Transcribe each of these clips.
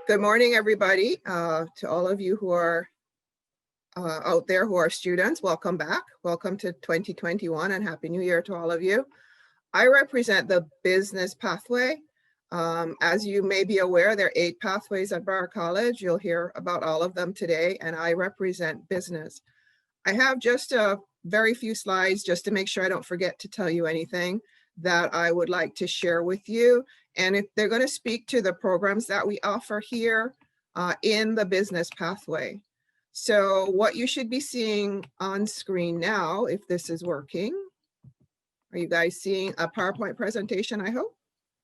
Good morning, everybody. To all of you who are out there who are students, welcome back. Welcome to 2021 and Happy New Year to all of you. I represent the business pathway. As you may be aware, there are 8 pathways at Broward College. You'll hear about all of them today, and I represent business. I have just a very few slides just to make sure I don't forget to tell you anything that I would like to share with you. And if they're going to speak to the programs that we offer here in the business pathway. So what you should be seeing on screen now, if this is working, are you guys seeing a PowerPoint presentation, I hope?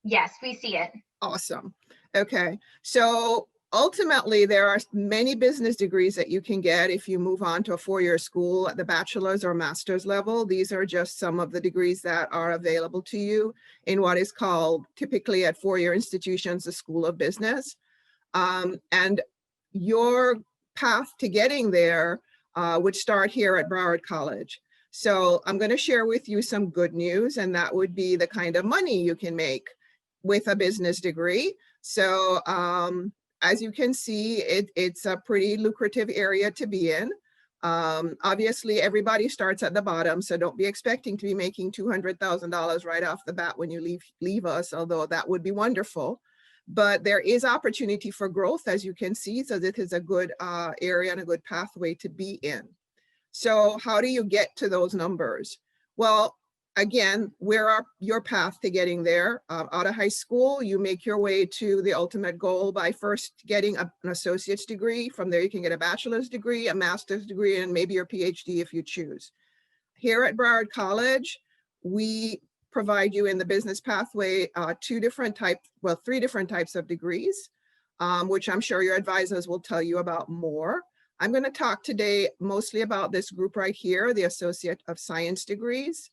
Yes, we see it. Awesome. Okay, so ultimately, there are many business degrees that you can get if you move on to a 4-year school at the bachelor's or master's level. These are just some of the degrees that are available to you in what is called, typically at 4-year institutions, the School of Business. And your path to getting there would start here at Broward College. So I'm going to share with you some good news, and that would be the kind of money you can make with a business degree. So as you can see, it's a pretty lucrative area to be in. Obviously, everybody starts at the bottom, so don't be expecting to be making $200,000 right off the bat when you leave us, although that would be wonderful. But there is opportunity for growth, as you can see, so this is a good area and a good pathway to be in. So how do you get to those numbers? Well, again, where are your path to getting there? Out of high school, you make your way to the ultimate goal by first getting an associate's degree. From there, you can get a bachelor's degree, a master's degree, and maybe your PhD if you choose. Here at Broward College, we provide you in the business pathway 3 different types of degrees, which I'm sure your advisors will tell you about more. I'm going to talk today mostly about this group right here, the Associate of Science degrees,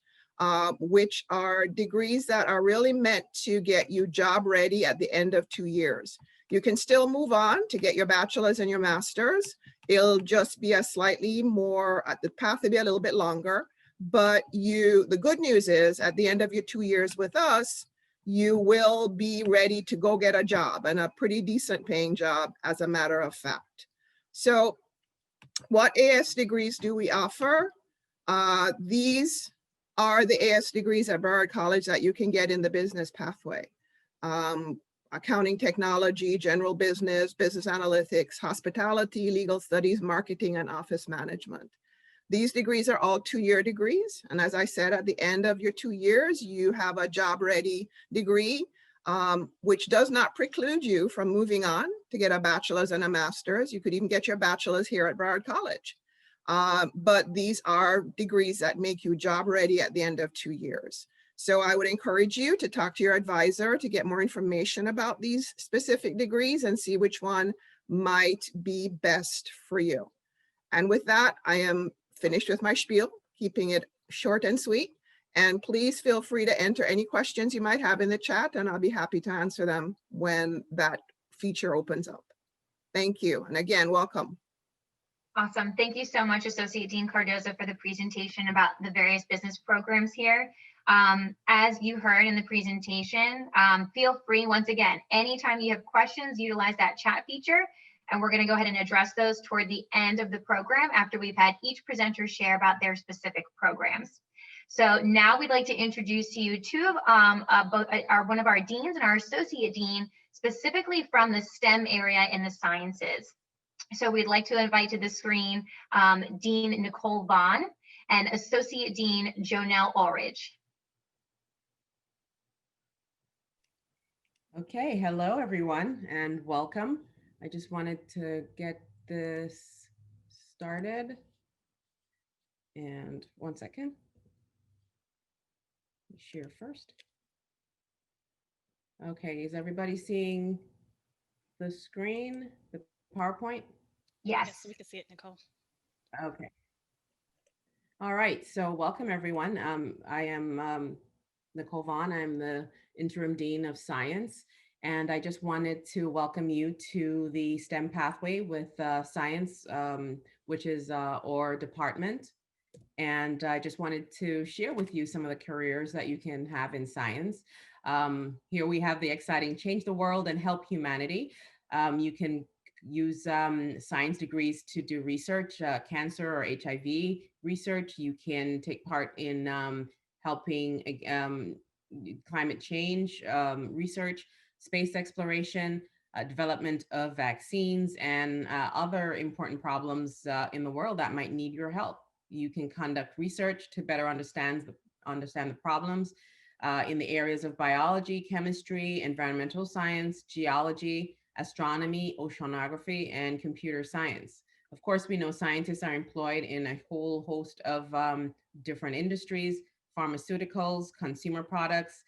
which are degrees that are really meant to get you job ready at the end of 2 years. You can still move on to get your bachelor's and your master's. It'll just be a slightly more, the path will be a little bit longer, but the good news is at the end of your 2 years with us, you will be ready to go get a job, and a pretty decent paying job, as a matter of fact. So what AS degrees do we offer? These are the AS degrees at Broward College that you can get in the business pathway. Accounting technology, general business, business analytics, hospitality, legal studies, marketing, and office management. These degrees are all 2-year degrees. And as I said, at the end of your 2 years, you have a job-ready degree, which does not preclude you from moving on to get a bachelor's and a master's. You could even get your bachelor's here at Broward College. But these are degrees that make you job ready at the end of 2 years. So I would encourage you to talk to your advisor to get more information about these specific degrees and see which one might be best for you. And with that, I am finished with my spiel, keeping it short and sweet. And please feel free to enter any questions you might have in the chat, and I'll be happy to answer them when that feature opens up. Thank you. And again, welcome. Awesome. Thank you so much, Associate Dean Cardozo, for the presentation about the various business programs here. As you heard in the presentation, feel free, once again, anytime you have questions, utilize that chat feature, and we're going to go ahead and address those toward the end of the program after we've had each presenter share about their specific programs. So now we'd like to introduce to you one of our deans and our associate dean, specifically from the STEM area in the sciences. So we'd like to invite to the screen Dean Nicole Vaughn and Associate Dean Jonelle Ulrich. Okay, hello everyone and welcome. I just wanted to get this started. And one second. Let me share first. Okay, is everybody seeing the screen, the PowerPoint? Yes, we can see it, Nicole. Okay. All right, so welcome everyone. I am Nicole Vaughn. I'm the Interim Dean of Science, and I just wanted to welcome you to the STEM pathway with science, which is our department. And I just wanted to share with you some of the careers that you can have in science. Here we have the exciting Change the World and Help Humanity. You can use science degrees to do research, cancer or HIV research. You can take part in helping climate change research, space exploration, development of vaccines, and other important problems in the world that might need your help. You can conduct research to better understand the problems in the areas of biology, chemistry, environmental science, geology, astronomy, oceanography, and computer science. Of course, we know scientists are employed in a whole host of different industries: pharmaceuticals, consumer products,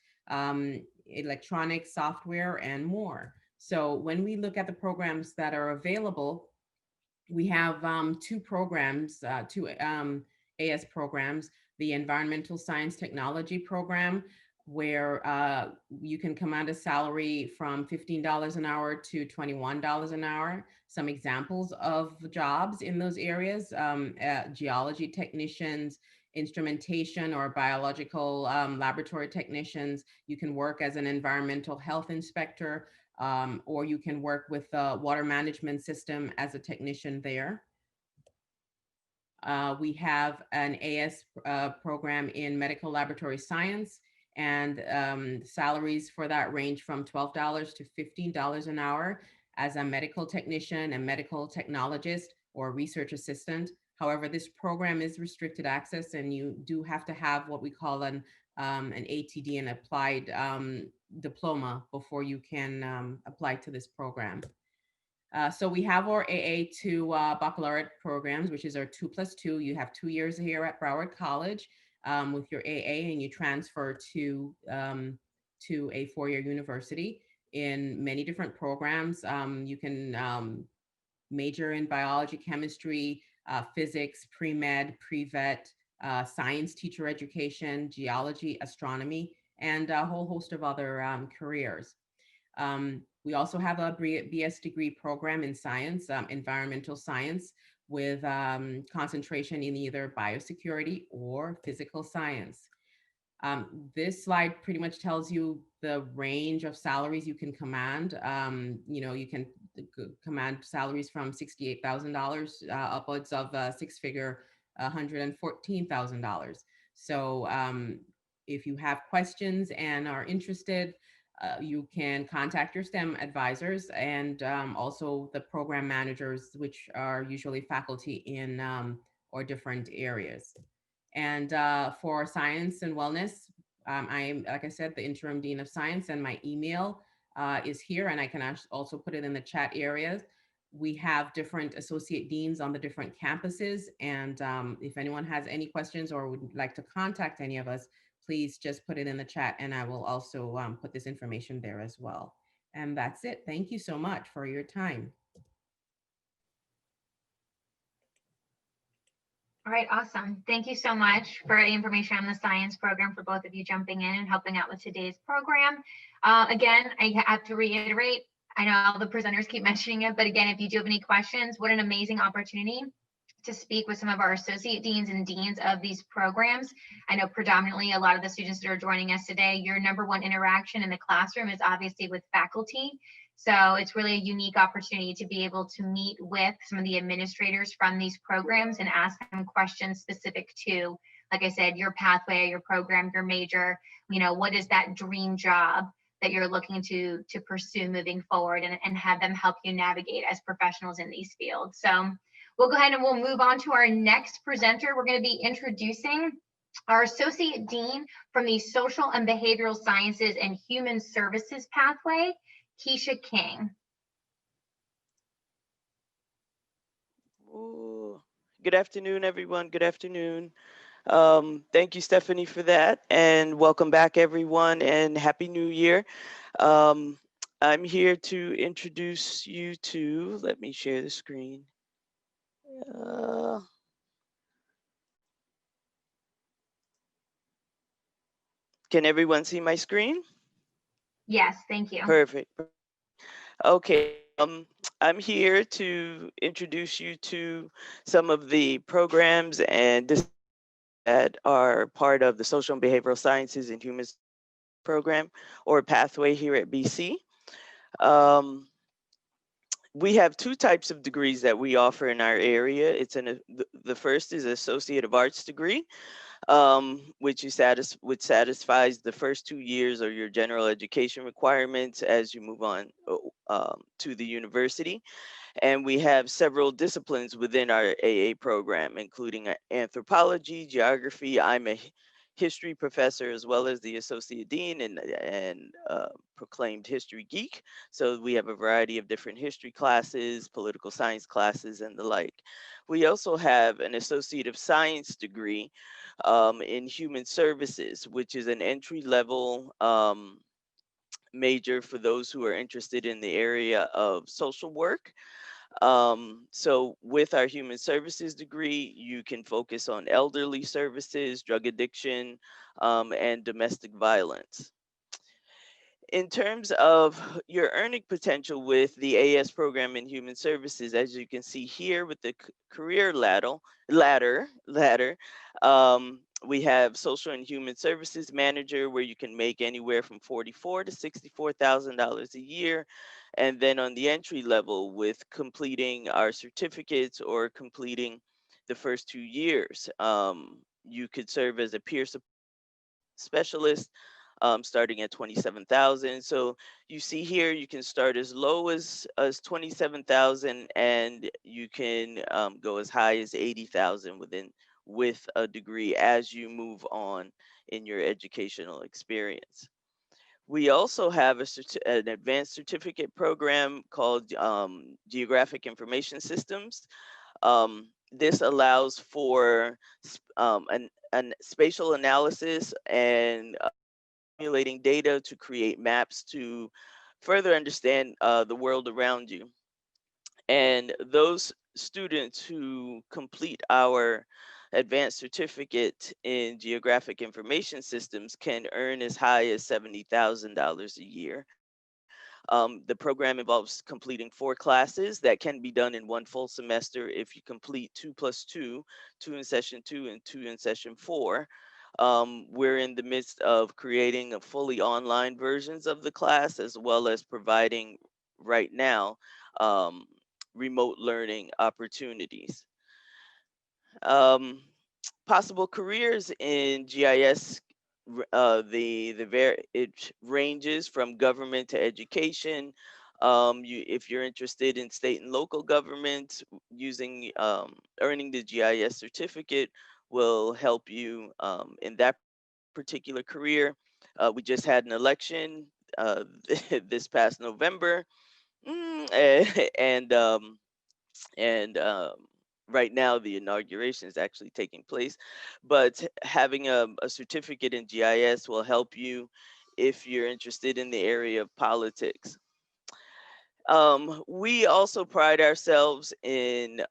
electronics, software, and more. So when we look at the programs that are available, we have two programs, two AS programs: the Environmental Science Technology Program, where you can command a salary from $15 an hour to $21 an hour. Some examples of jobs in those areas: geology technicians, instrumentation or biological laboratory technicians. You can work as an environmental health inspector, or you can work with the water management system as a technician there. We have an AS program in medical laboratory science, and salaries for that range from $12 to $15 an hour as a medical technician, a medical technologist, or research assistant. However, this program is restricted access, and you do have to have what we call an ATD, an applied diploma, before you can apply to this program. So we have our AA to baccalaureate programs, which is our 2+2. You have 2 years here at Broward College with your AA, and you transfer to a four-year university in many different programs. You can major in biology, chemistry, physics, pre-med, pre-vet, science teacher education, geology, astronomy, and a whole host of other careers. We also have a BS degree program in science, environmental science, with concentration in either biosecurity or physical science. This slide pretty much tells you the range of salaries you can command. You can command salaries from $68,000 upwards of six-figure $114,000. So if you have questions and are interested, you can contact your STEM advisors and also the program managers, which are usually faculty in or different areas. And for science and wellness, I'm, like I said, the interim dean of science, and my email is here, and I can also put it in the chat areas. We have different associate deans on the different campuses, and if anyone has any questions or would like to contact any of us, please just put it in the chat, and I will also put this information there as well. And that's it. Thank you so much for your time. All right, awesome. Thank you so much for the information on the science program, for both of you jumping in and helping out with today's program. Again, I have to reiterate, I know all the presenters keep mentioning it, but again, if you do have any questions, what an amazing opportunity to speak with some of our associate deans and deans of these programs. I know predominantly a lot of the students that are joining us today, your number one interaction in the classroom is obviously with faculty. So it's really a unique opportunity to be able to meet with some of the administrators from these programs and ask them questions specific to, like I said, your pathway, your program, your major. What is that dream job that you're looking to pursue moving forward, and have them help you navigate as professionals in these fields. So we'll go ahead and we'll move on to our next presenter. We're going to be introducing our Associate Dean from the Social and Behavioral Sciences and Human Services pathway, Keisha King. Ooh. Good afternoon, everyone. Good afternoon. Thank you, Stephanie, for that. And welcome back, everyone, and Happy New Year. I'm here to introduce you to, let me share the screen. Can everyone see my screen? Yes, thank you. Perfect. Okay, I'm here to introduce you to some of the programs and that are part of the Social and Behavioral Sciences and Human program or pathway here at BC. we have two types of degrees that we offer in our area. The first is Associate of Arts degree, which satisfies the first 2 years of your general education requirements as you move on to the university. And we have several disciplines within our AA program, including anthropology, geography. I'm a history professor as well as the associate dean and proclaimed history geek. So we have a variety of different history classes, political science classes, and the like. We also have an associate of science degree in human services, which is an entry level major for those who are interested in the area of social work. So with our human services degree, you can focus on elderly services, drug addiction, and domestic violence. In terms of your earning potential with the AS program in human services, as you can see here with the career ladder, we have social and human services manager, where you can make anywhere from $44,000 to $64,000 a year. And then on the entry level, with completing our certificates or completing the first 2 years, you could serve as a peer support specialist, starting at 27,000. So you see here, you can start as low as 27,000, and you can go as high as 80,000 with a degree as you move on in your educational experience. We also have an advanced certificate program called Geographic Information Systems. This allows for an spatial analysis and accumulating data to create maps to further understand the world around you. And those students who complete our advanced certificate in geographic information systems can earn as high as $70,000 a year. The program involves completing 4 classes that can be done in one full semester if you complete 2+2, 2 in session 2 and 2 in session 4. We're in the midst of creating a fully online versions of the class, as well as providing right now um, remote learning opportunities. Um, Possible careers in GIS, it ranges from government to education. If you're interested in state and local government, using earning the GIS certificate will help you in that particular career. We just had an election this past November, and and right now the inauguration is actually taking place. But having a certificate in GIS will help you if you're interested in the area of politics. We also pride ourselves in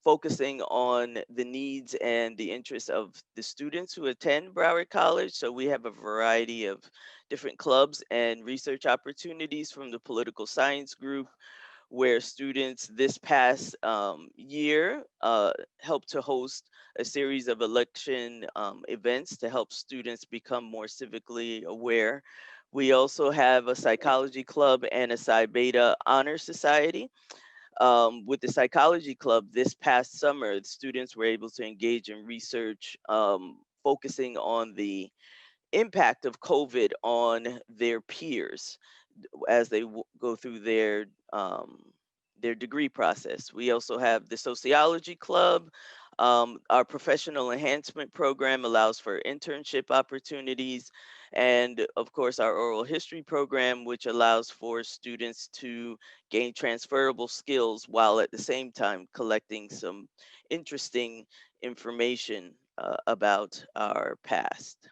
focusing on the needs and the interests of the students who attend Broward College. So we have a variety of different clubs and research opportunities, from the political science group, where students this past year helped to host a series of election events to help students become more civically aware. We also have a psychology club and a Psi Beta Honor Society. With the psychology club this past summer, the students were able to engage in research focusing on the impact of COVID on their peers as they go through their degree process. We also have the sociology club. Our professional enhancement program allows for internship opportunities, and of course our oral history program, which allows for students to gain transferable skills while at the same time collecting some interesting information about our past.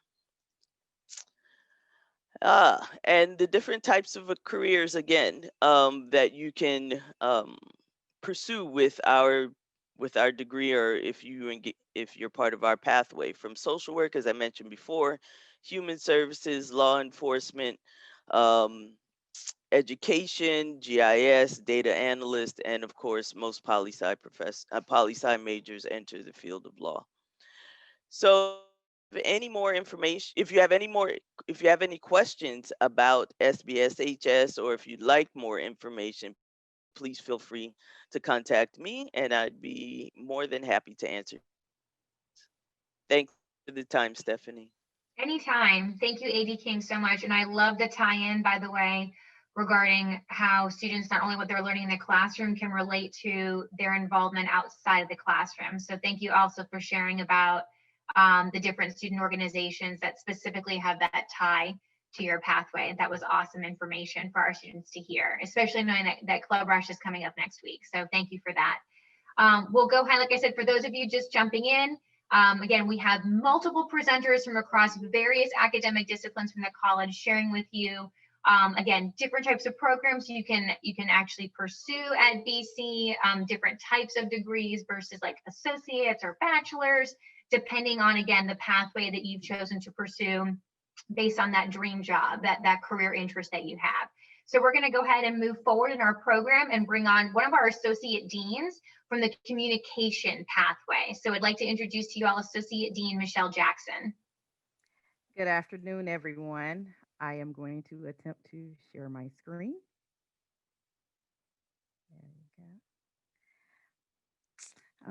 And the different types of careers, again, that you can pursue with our degree, or if you're part of our pathway, from social work, as I mentioned before, human services, law enforcement, um, education, GIS, data analyst, and of course, most poli sci majors enter the field of law. So any more information, if you have any questions about SBSHS, or if you'd like more information, please feel free to contact me, and I'd be more than happy to answer. Thanks for the time, Stephanie. Anytime. Thank you, AD King, so much. And I love the tie-in, by the way, regarding how students, not only what they're learning in the classroom, can relate to their involvement outside of the classroom. So thank you also for sharing about the different student organizations that specifically have that tie to your pathway. That was awesome information for our students to hear, especially knowing that Club Rush is coming up next week. So thank you for that. We'll go ahead, like I said, for those of you just jumping in, again, we have multiple presenters from across various academic disciplines from the college sharing with you, again, different types of programs you can actually pursue at BC, different types of degrees versus like associates or bachelors, depending on, again, the pathway that you've chosen to pursue based on that dream job, that career interest that you have. So we're going to go ahead and move forward in our program and bring on one of our associate deans from the communication pathway. So I'd like to introduce to you all Associate Dean Michelle Jackson. Good afternoon, everyone. I am going to attempt to share my screen. There we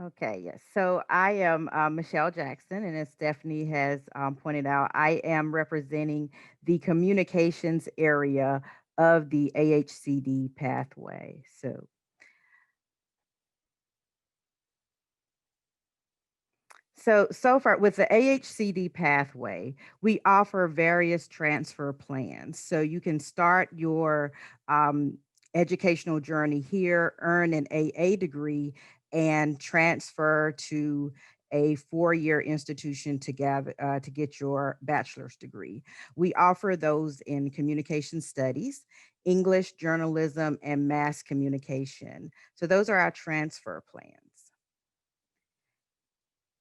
go. Okay, yes. So I am Michelle Jackson, and as Stephanie has pointed out, I am representing the communications area of the AHCD pathway. So far with the AHCD pathway, we offer various transfer plans. So you can start your educational journey here, earn an AA degree, and transfer to a four-year institution to get your bachelor's degree. We offer those in communication studies, English, journalism, and mass communication. So those are our transfer plans.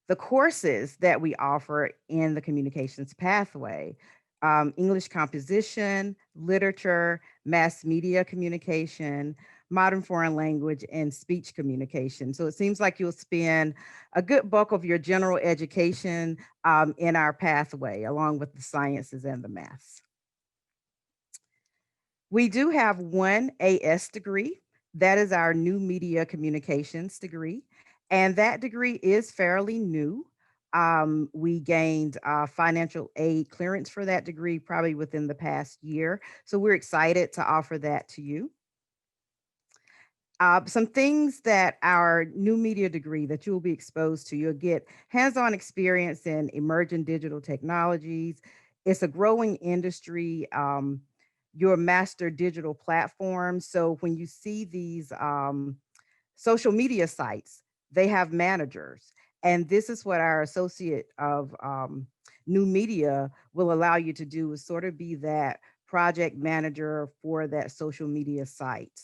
The courses that we offer in the communications pathway, English composition, literature, mass media communication, modern foreign language, and speech communication. So it seems like you'll spend a good bulk of your general education in our pathway, along with the sciences and the maths. We do have one AS degree. That is our new media communications degree. And that degree is fairly new. We gained financial aid clearance for that degree probably within the past year. So we're excited to offer that to you. Some things that our new media degree that you will be exposed to, you'll get hands-on experience in emerging digital technologies. It's a growing industry. Your master digital platforms. So when you see these social media sites, they have managers. And this is what our associate of new media will allow you to do, is sort of be that project manager for that social media site.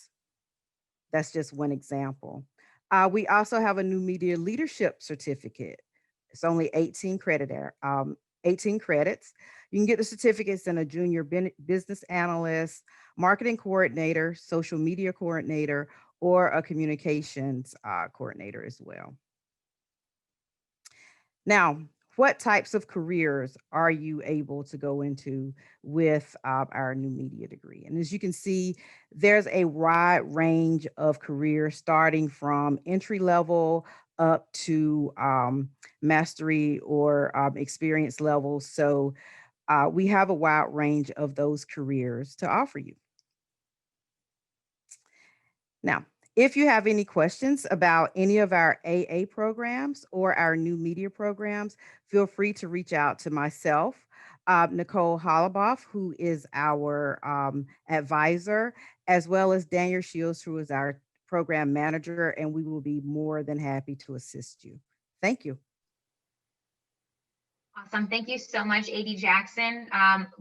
That's just one example. We also have a new media leadership certificate. It's only 18 credits. You can get the certificates in a junior business analyst, marketing coordinator, social media coordinator, or a communications coordinator as well. Now, what types of careers are you able to go into with our new media degree? And as you can see, there's a wide range of careers starting from entry level up to mastery or experience levels. So we have a wide range of those careers to offer you. Now, if you have any questions about any of our AA programs or our new media programs, feel free to reach out to myself, Nicole Hollaboff, who is our advisor, as well as Daniel Shields, who is our program manager, and we will be more than happy to assist you. Thank you. Awesome. Thank you so much, AD Jackson.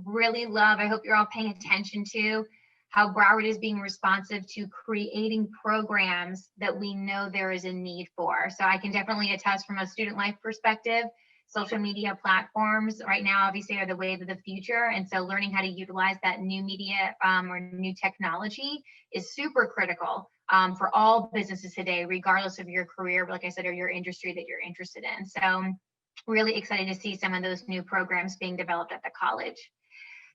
Really love, I hope you're all paying attention to how Broward is being responsive to creating programs that we know there is a need for. So I can definitely attest from a student life perspective, social media platforms right now obviously are the wave of the future. And so learning how to utilize that new media or new technology is super critical for all businesses today, regardless of your career, like I said, or your industry that you're interested in. So really excited to see some of those new programs being developed at the college.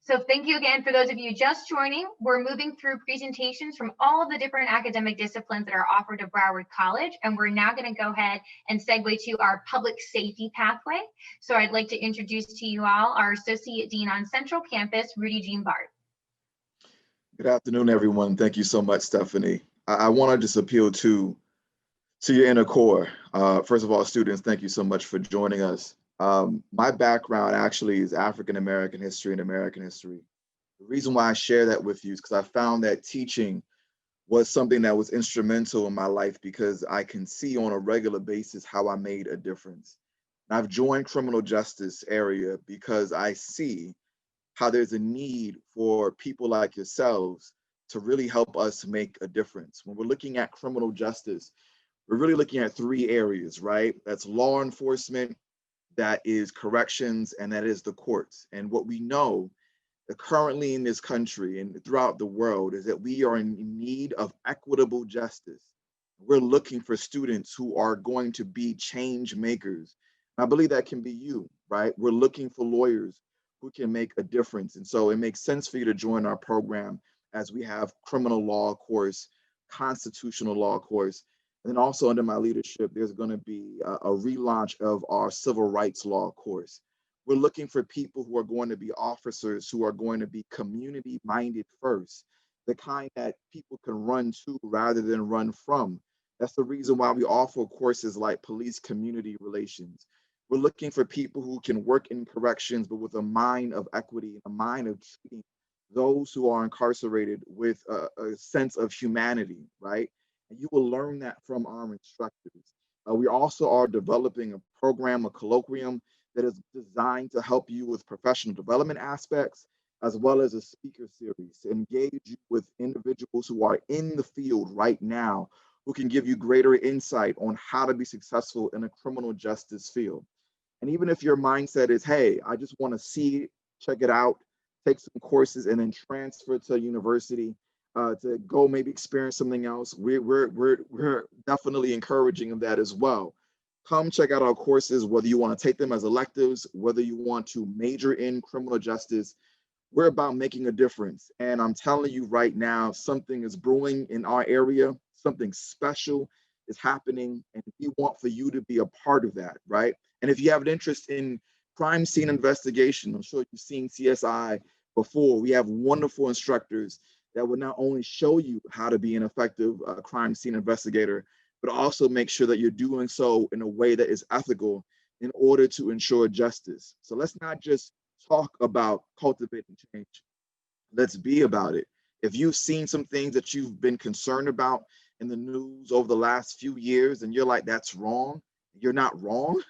So thank you again for those of you just joining. We're moving through presentations from all of the different academic disciplines that are offered at Broward College. And we're now going to go ahead and segue to our public safety pathway. So I'd like to introduce to you all our Associate Dean on Central Campus, Rudy Jean Bart. Good afternoon, everyone. Thank you so much, Stephanie. I want to just appeal to your inner core. First of all, students, thank you so much for joining us. My background actually is African-American history and American history. The reason why I share that with you is because I found that teaching was something that was instrumental in my life because I can see on a regular basis how I made a difference. And I've joined criminal justice area because I see how there's a need for people like yourselves to really help us make a difference. When we're looking at criminal justice, we're really looking at three areas, right? That's law enforcement, that is corrections, and that is the courts. And what we know that currently in this country and throughout the world is that we are in need of equitable justice. We're looking for students who are going to be change makers. And I believe that can be you, right? We're looking for lawyers who can make a difference. And so it makes sense for you to join our program as we have criminal law course, constitutional law course, and then also under my leadership, there's going to be a relaunch of our civil rights law course. We're looking for people who are going to be officers who are going to be community minded first, the kind that people can run to rather than run from. That's the reason why we offer courses like police community relations. We're looking for people who can work in corrections, but with a mind of equity and a mind of treating those who are incarcerated with a sense of humanity, right? And you will learn that from our instructors. We also are developing a program, a colloquium that is designed to help you with professional development aspects, as well as a speaker series to engage you with individuals who are in the field right now, who can give you greater insight on how to be successful in a criminal justice field. And even if your mindset is, hey, I just want to see it, check it out, take some courses, and then transfer to university, to go maybe experience something else, we're definitely encouraging of that as well. Come check out our courses, whether you want to take them as electives, whether you want to major in criminal justice. We're about making a difference. And I'm telling you right now, something is brewing in our area, something special is happening, and we want for you to be a part of that, right? And if you have an interest in crime scene investigation, I'm sure you've seen CSI before. We have wonderful instructors that will not only show you how to be an effective crime scene investigator, but also make sure that you're doing so in a way that is ethical in order to ensure justice. So let's not just talk about cultivating change. Let's be about it. If you've seen some things that you've been concerned about in the news over the last few years and you're like, that's wrong, you're not wrong,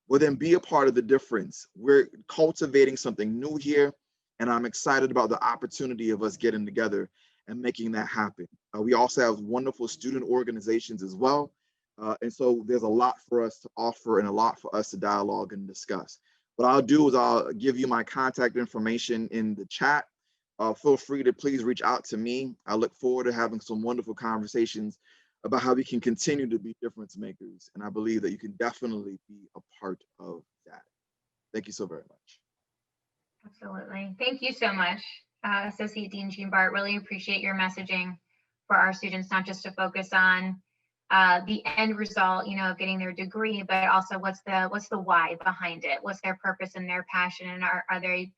well, then be a part of the difference. We're cultivating something new here, and I'm excited about the opportunity of us getting together and making that happen. We also have wonderful student organizations as well. And so there's a lot for us to offer and a lot for us to dialogue and discuss. What I'll do is I'll give you my contact information in the chat. Feel free to please reach out to me. I look forward to having some wonderful conversations about how we can continue to be difference makers. And I believe that you can definitely be a part of that. Thank you so very much. Absolutely. Thank you so much, Associate Dean Jean Bart. Really appreciate your messaging for our students, not just to focus on the end result, of getting their degree, but also what's the why behind it? What's their purpose and their passion? And are they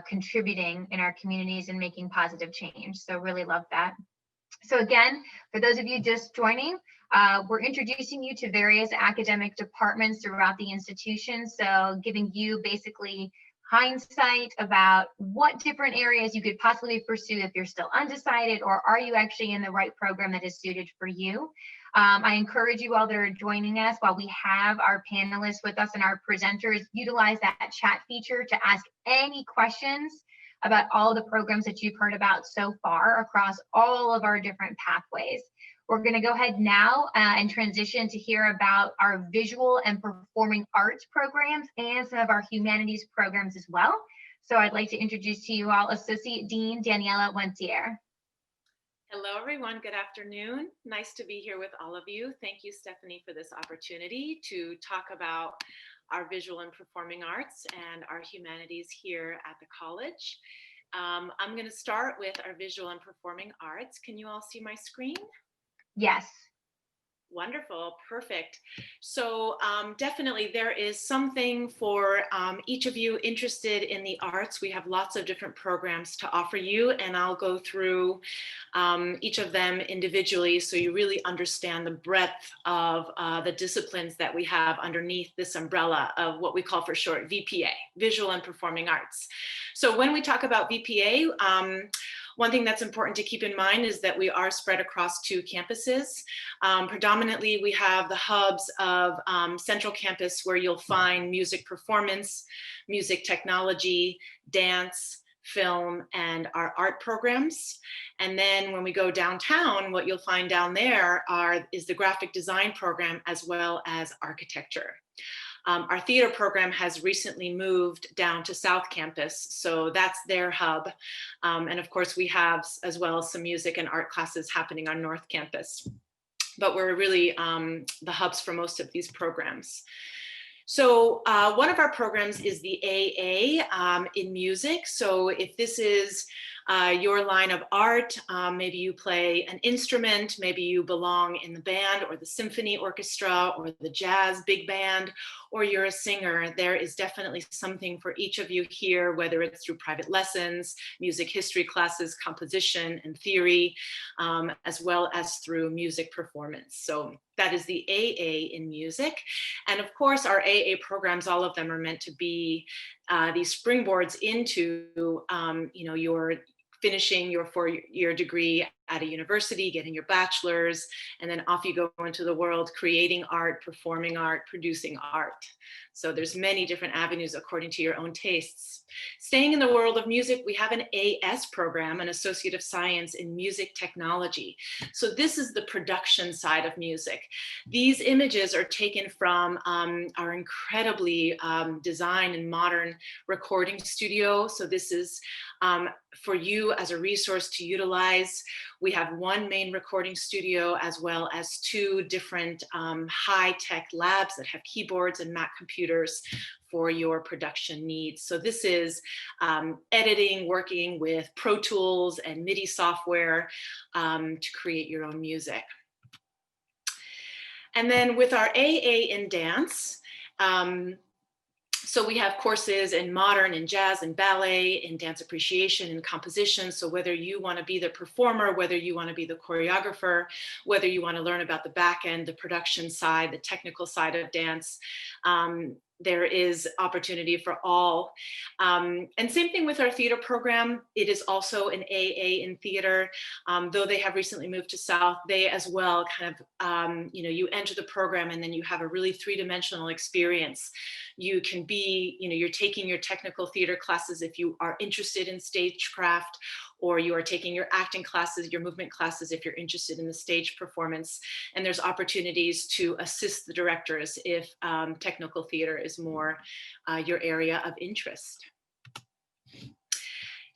contributing in our communities and making positive change? So really love that. So again, for those of you just joining, we're introducing you to various academic departments throughout the institution. So giving you basically hindsight about what different areas you could possibly pursue if you're still undecided, or are you actually in the right program that is suited for you. I encourage you all that are joining us, while we have our panelists with us and our presenters, utilize that chat feature to ask any questions about all of the programs that you've heard about so far across all of our different pathways. We're going to go ahead now and transition to hear about our visual and performing arts programs and some of our humanities programs as well. So I'd like to introduce to you all Associate Dean Daniela Wentier. Hello, everyone. Good afternoon. Nice to be here with all of you. Thank you, Stephanie, for this opportunity to talk about our visual and performing arts and our humanities here at the college. I'm going to start with our visual and performing arts. Can you all see my screen? Yes. Wonderful, perfect. So definitely there is something for each of you interested in the arts. We have lots of different programs to offer you, and I'll go through each of them individually so you really understand the breadth of the disciplines that we have underneath this umbrella of what we call for short VPA, Visual and Performing Arts. So when we talk about VPA, one thing that's important to keep in mind is that we are spread across 2 campuses. Predominantly, we have the hubs of Central Campus where you'll find music performance, music technology, dance, film, and our art programs. And then when we go downtown, what you'll find down there is the graphic design program as well as architecture. Our theater program has recently moved down to South Campus, so that's their hub. And of course, we have as well some music and art classes happening on North Campus. But we're really the hubs for most of these programs. So one of our programs is the AA in music. So if this is your line of art, maybe you play an instrument, maybe you belong in the band or the symphony orchestra or the jazz big band, or you're a singer, there is definitely something for each of you here, whether it's through private lessons, music history classes, composition and theory, as well as through music performance. So that is the AA in music. And of course, our AA programs, all of them are meant to be these springboards into your finishing your 4-year degree at a university, getting your bachelor's, and then off you go into the world, creating art, performing art, producing art. So there's many different avenues according to your own tastes. Staying in the world of music, we have an AS program, an Associate of Science in Music Technology. So this is the production side of music. These images are taken from our incredibly designed and modern recording studio. So this is for you as a resource to utilize. We have 1 main recording studio as well as 2 different high-tech labs that have keyboards and Mac computers for your production needs. So this is editing, working with Pro Tools and MIDI software to create your own music. And then with our AA in dance, so we have courses in modern and jazz and ballet, in dance appreciation and composition. So whether you want to be the performer, whether you want to be the choreographer, whether you want to learn about the back end, the production side, the technical side of dance, there is opportunity for all. And same thing with our theater program. It is also an AA in theater. Though they have recently moved to South, they as well kind of, you enter the program and then you have a really 3-dimensional experience. You can be, you're taking your technical theater classes if you are interested in stagecraft, or you are taking your acting classes, your movement classes if you're interested in the stage performance. And there's opportunities to assist the directors if technical theater is more your area of interest.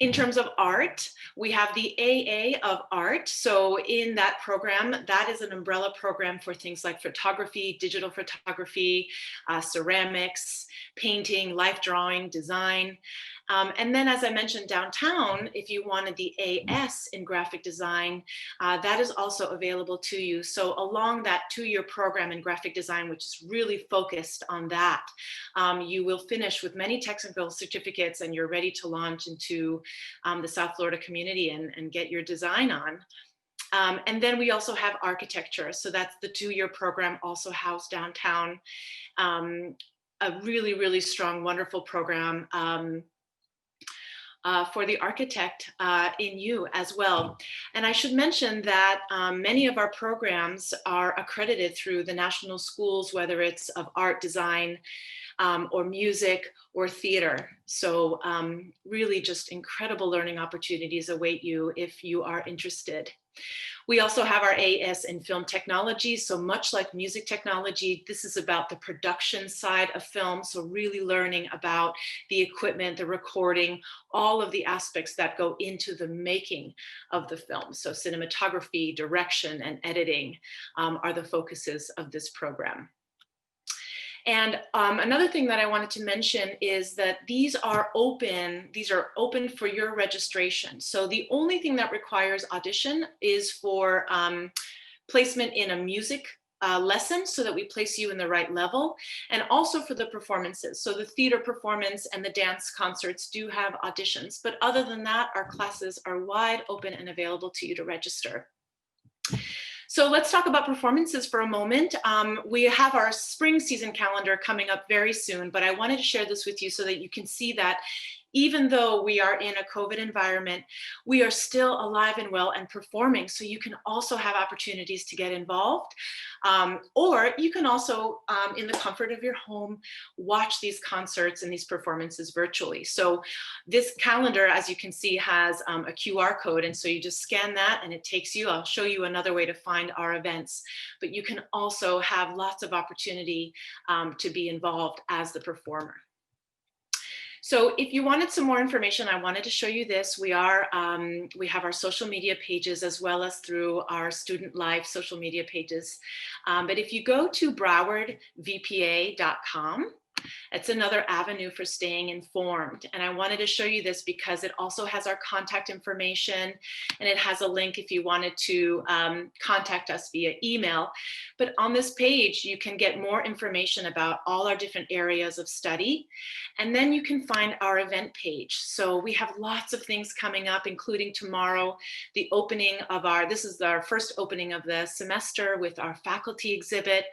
In terms of art, we have the AA of art. So in that program, that is an umbrella program for things like photography, digital photography, ceramics, painting, life drawing, design. And then, as I mentioned, downtown, if you wanted the AS in graphic design, that is also available to you. So along that 2-year program in graphic design, which is really focused on that, you will finish with many technical certificates and you're ready to launch into the South Florida community and get your design on. And then we also have architecture. So that's the 2-year program also housed downtown. A really, really strong, wonderful program for the architect in you as well. And I should mention that many of our programs are accredited through the national schools, whether it's of art, design, or music or theater. So really just incredible learning opportunities await you if you are interested. We also have our AS in film technology. So much like music technology, this is about the production side of film. So really learning about the equipment, the recording, all of the aspects that go into the making of the film. So cinematography, direction, and editing are the focuses of this program. And another thing that I wanted to mention is that these are open for your registration. So the only thing that requires audition is for placement in a music lesson, so that we place you in the right level, and also for the performances. So the theater performance and the dance concerts do have auditions, but other than that, our classes are wide open and available to you to register. So let's talk about performances for a moment. We have our spring season calendar coming up very soon, but I wanted to share this with you so that you can see that even though we are in a COVID environment, we are still alive and well and performing. So you can also have opportunities to get involved, or you can also, in the comfort of your home, watch these concerts and these performances virtually. So this calendar, as you can see, has a QR code. And so you just scan that and it takes you, I'll show you another way to find our events, but you can also have lots of opportunity to be involved as the performer. So if you wanted some more information, I wanted to show you this. We have our social media pages as well as through our student life social media pages. But if you go to browardvpa.com, it's another avenue for staying informed. And I wanted to show you this because it also has our contact information, and it has a link if you wanted to contact us via email. But on this page, you can get more information about all our different areas of study. And then you can find our event page. So we have lots of things coming up, including tomorrow, the opening of this is our first opening of the semester with our faculty exhibit.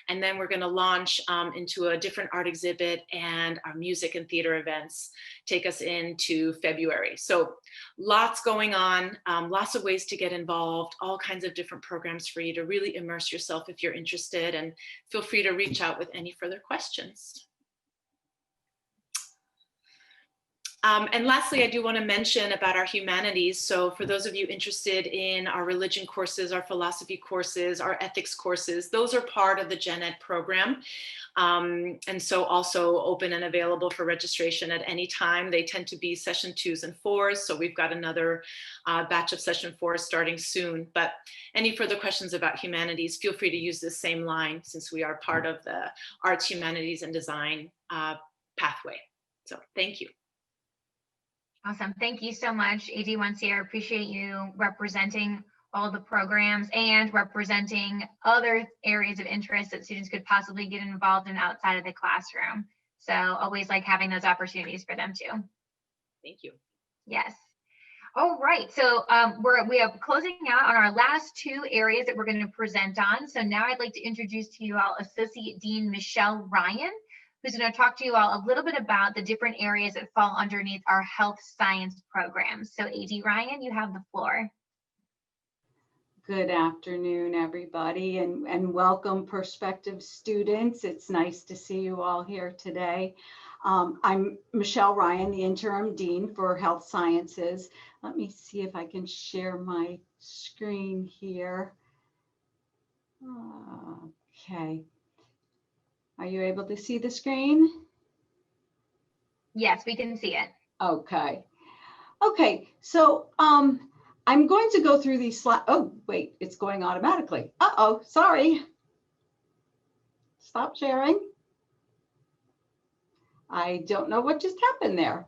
And then we're going to launch into a different art exhibit, and our music and theater events take us into February. So lots going on, lots of ways to get involved, all kinds of different programs for you to really immerse yourself if you're interested, and feel free to reach out with any further questions. And lastly, I do want to mention about our humanities. So for those of you interested in our religion courses, our philosophy courses, our ethics courses, those are part of the Gen Ed program. And so also open and available for registration at any time. They tend to be session 2s and 4s. So we've got another batch of session 4s starting soon. But any further questions about humanities, feel free to use this same line, since we are part of the arts, humanities, and design pathway. So thank you. Awesome. Thank you so much, AD Wancier. I appreciate you representing all the programs and representing other areas of interest that students could possibly get involved in outside of the classroom. So always like having those opportunities for them too. Thank you. Yes. All right. So we are closing out on our last 2 areas that we're going to present on. So now I'd like to introduce to you all Associate Dean Michelle Ryan, who's going to talk to you all a little bit about the different areas that fall underneath our health science programs. So AD Ryan, you have the floor. Good afternoon, everybody, and welcome prospective students. It's nice to see you all here today. I'm Michelle Ryan, the Interim Dean for Health Sciences. Let me see if I can share my screen here. Okay. Are you able to see the screen? Yes, we can see it. Okay. Okay, so I'm going to go through these slides. Oh, wait, it's going automatically. Uh-oh, sorry. Stop sharing. I don't know what just happened there.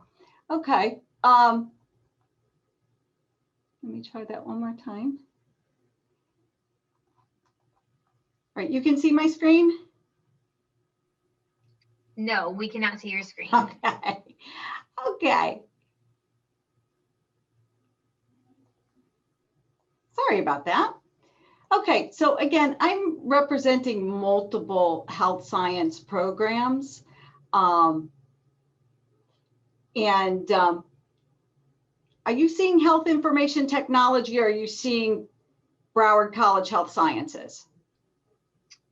Okay. Let me try that one more time. All right, you can see my screen? No, we cannot see your screen. Okay. Okay. Sorry about that. Okay, so again, I'm representing multiple health science programs. Are you seeing health information technology, or are you seeing Broward College Health Sciences?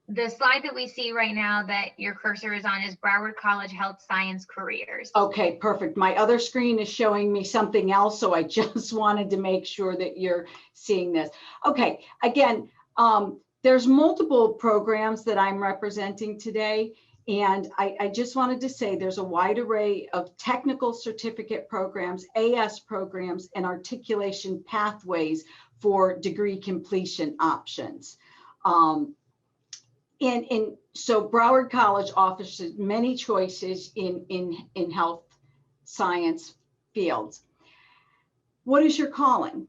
The slide that we see right now that your cursor is on is Broward College Health Science Careers. Okay, perfect. My other screen is showing me something else, so I just wanted to make sure that you're seeing this. Okay, again, there's multiple programs that I'm representing today, and I just wanted to say there's a wide array of technical certificate programs, AS programs, and articulation pathways for degree completion options. So Broward College offers many choices in health science fields. What is your calling?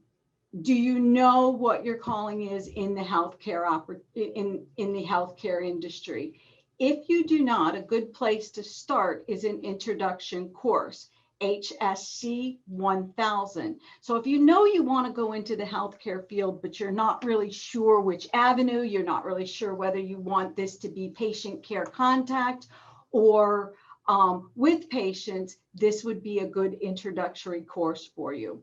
Do you know what your calling is in the healthcare in the healthcare industry? If you do not, a good place to start is an introduction course, HSC 1000. So if you know you want to go into the healthcare field, but you're not really sure which avenue, you're not really sure whether you want this to be patient care contact or with patients, this would be a good introductory course for you.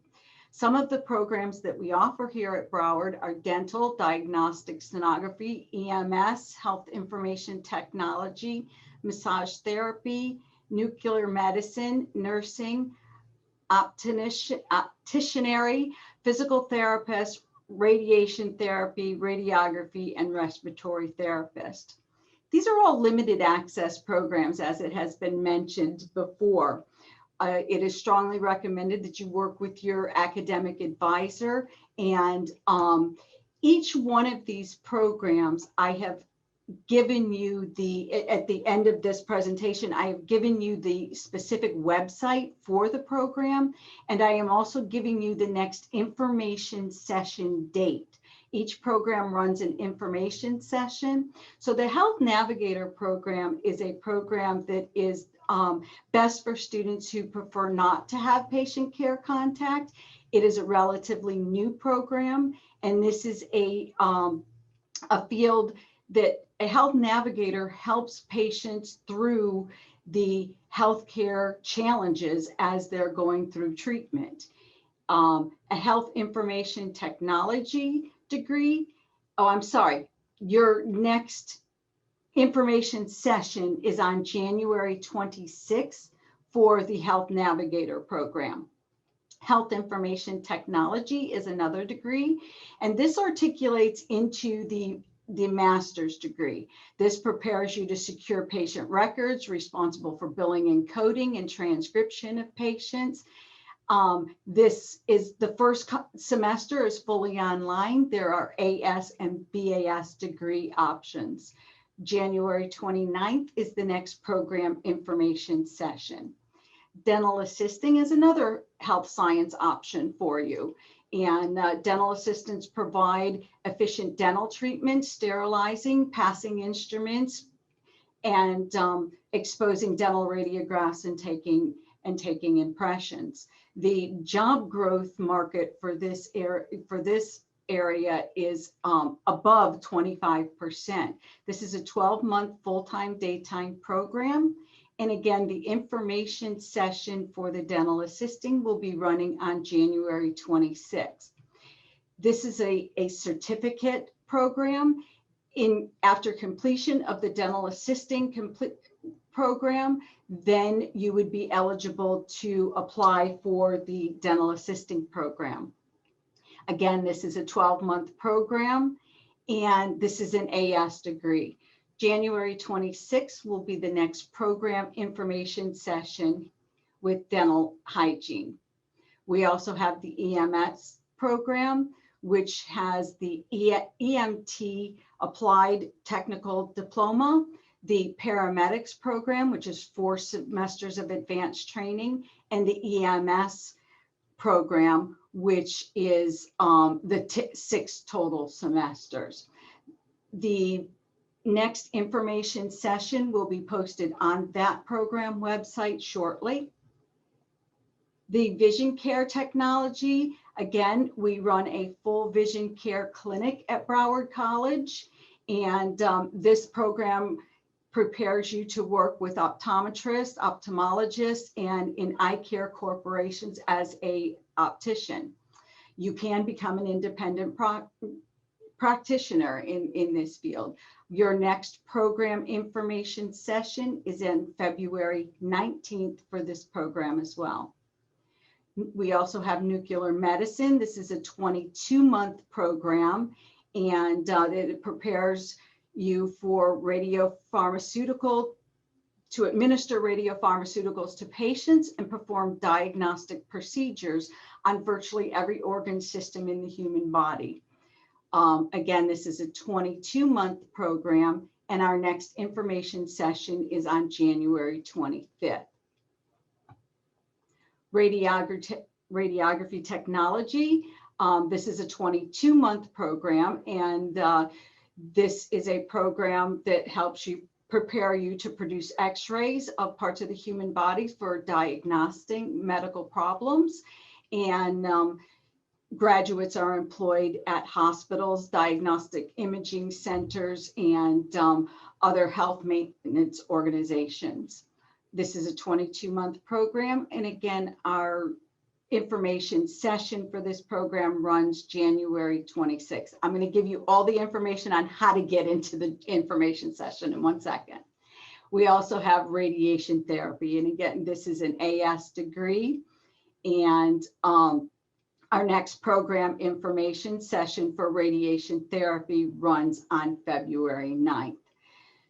Some of the programs that we offer here at Broward are dental, diagnostic sonography, EMS, health information technology, massage therapy, nuclear medicine, nursing, opticianry, physical therapist, radiation therapy, radiography, and respiratory therapist. These are all limited access programs, as it has been mentioned before. It is strongly recommended that you work with your academic advisor, and each one of these programs, I have given you at the end of this presentation, I have given you the specific website for the program, and I am also giving you the next information session date. Each program runs an information session. So the Health Navigator program is a program that is best for students who prefer not to have patient care contact. It is a relatively new program, and this is a field that a health navigator helps patients through the healthcare challenges as they're going through treatment. A health information technology degree. Oh, I'm sorry. Your next information session is on January 26th for the Health Navigator program. Health information technology is another degree, and this articulates into the master's degree. This prepares you to secure patient records, responsible for billing and coding and transcription of patients. This is the first semester is fully online. There are AS and BAS degree options. January 29th is the next program information session. Dental assisting is another health science option for you. And dental assistants provide efficient dental treatment, sterilizing, passing instruments, and exposing dental radiographs and taking impressions. The job growth market for this area is above 25%. This is a 12-month full-time daytime program. And again, the information session for the dental assisting will be running on January 26th. This is a certificate program. After completion of the dental assisting program, then you would be eligible to apply for the dental assisting program. Again, this is a 12-month program, and this is an AS degree. January 26th will be the next program information session with dental hygiene. We also have the EMS program, which has the EMT Applied Technical Diploma, the paramedics program, which is 4 semesters of advanced training, and the EMS program, which is the 6 total semesters. The next information session will be posted on that program website shortly. The vision care technology, again, we run a full vision care clinic at Broward College, and this program prepares you to work with optometrists, ophthalmologists, and in eye care corporations as a optician. You can become an independent practitioner in this field. Your next program information session is in February 19th for this program as well. We also have nuclear medicine. This is a 22-month program, and it prepares you for to administer radiopharmaceuticals to patients and perform diagnostic procedures on virtually every organ system in the human body. Again, this is a 22-month program, And our next information session is on January 25th. Radiography technology. This is a 22-month program, and this is a program that helps you prepare you to produce x-rays of parts of the human body for diagnosing medical problems. And graduates are employed at hospitals, diagnostic imaging centers, and other health maintenance organizations. This is a 22-month program. And again, our information session for this program runs January 26th. I'm going to give you all the information on how to get into the information session in 1 second. We also have radiation therapy. And again, this is an AS degree. And our next program information session for radiation therapy runs on February 9th.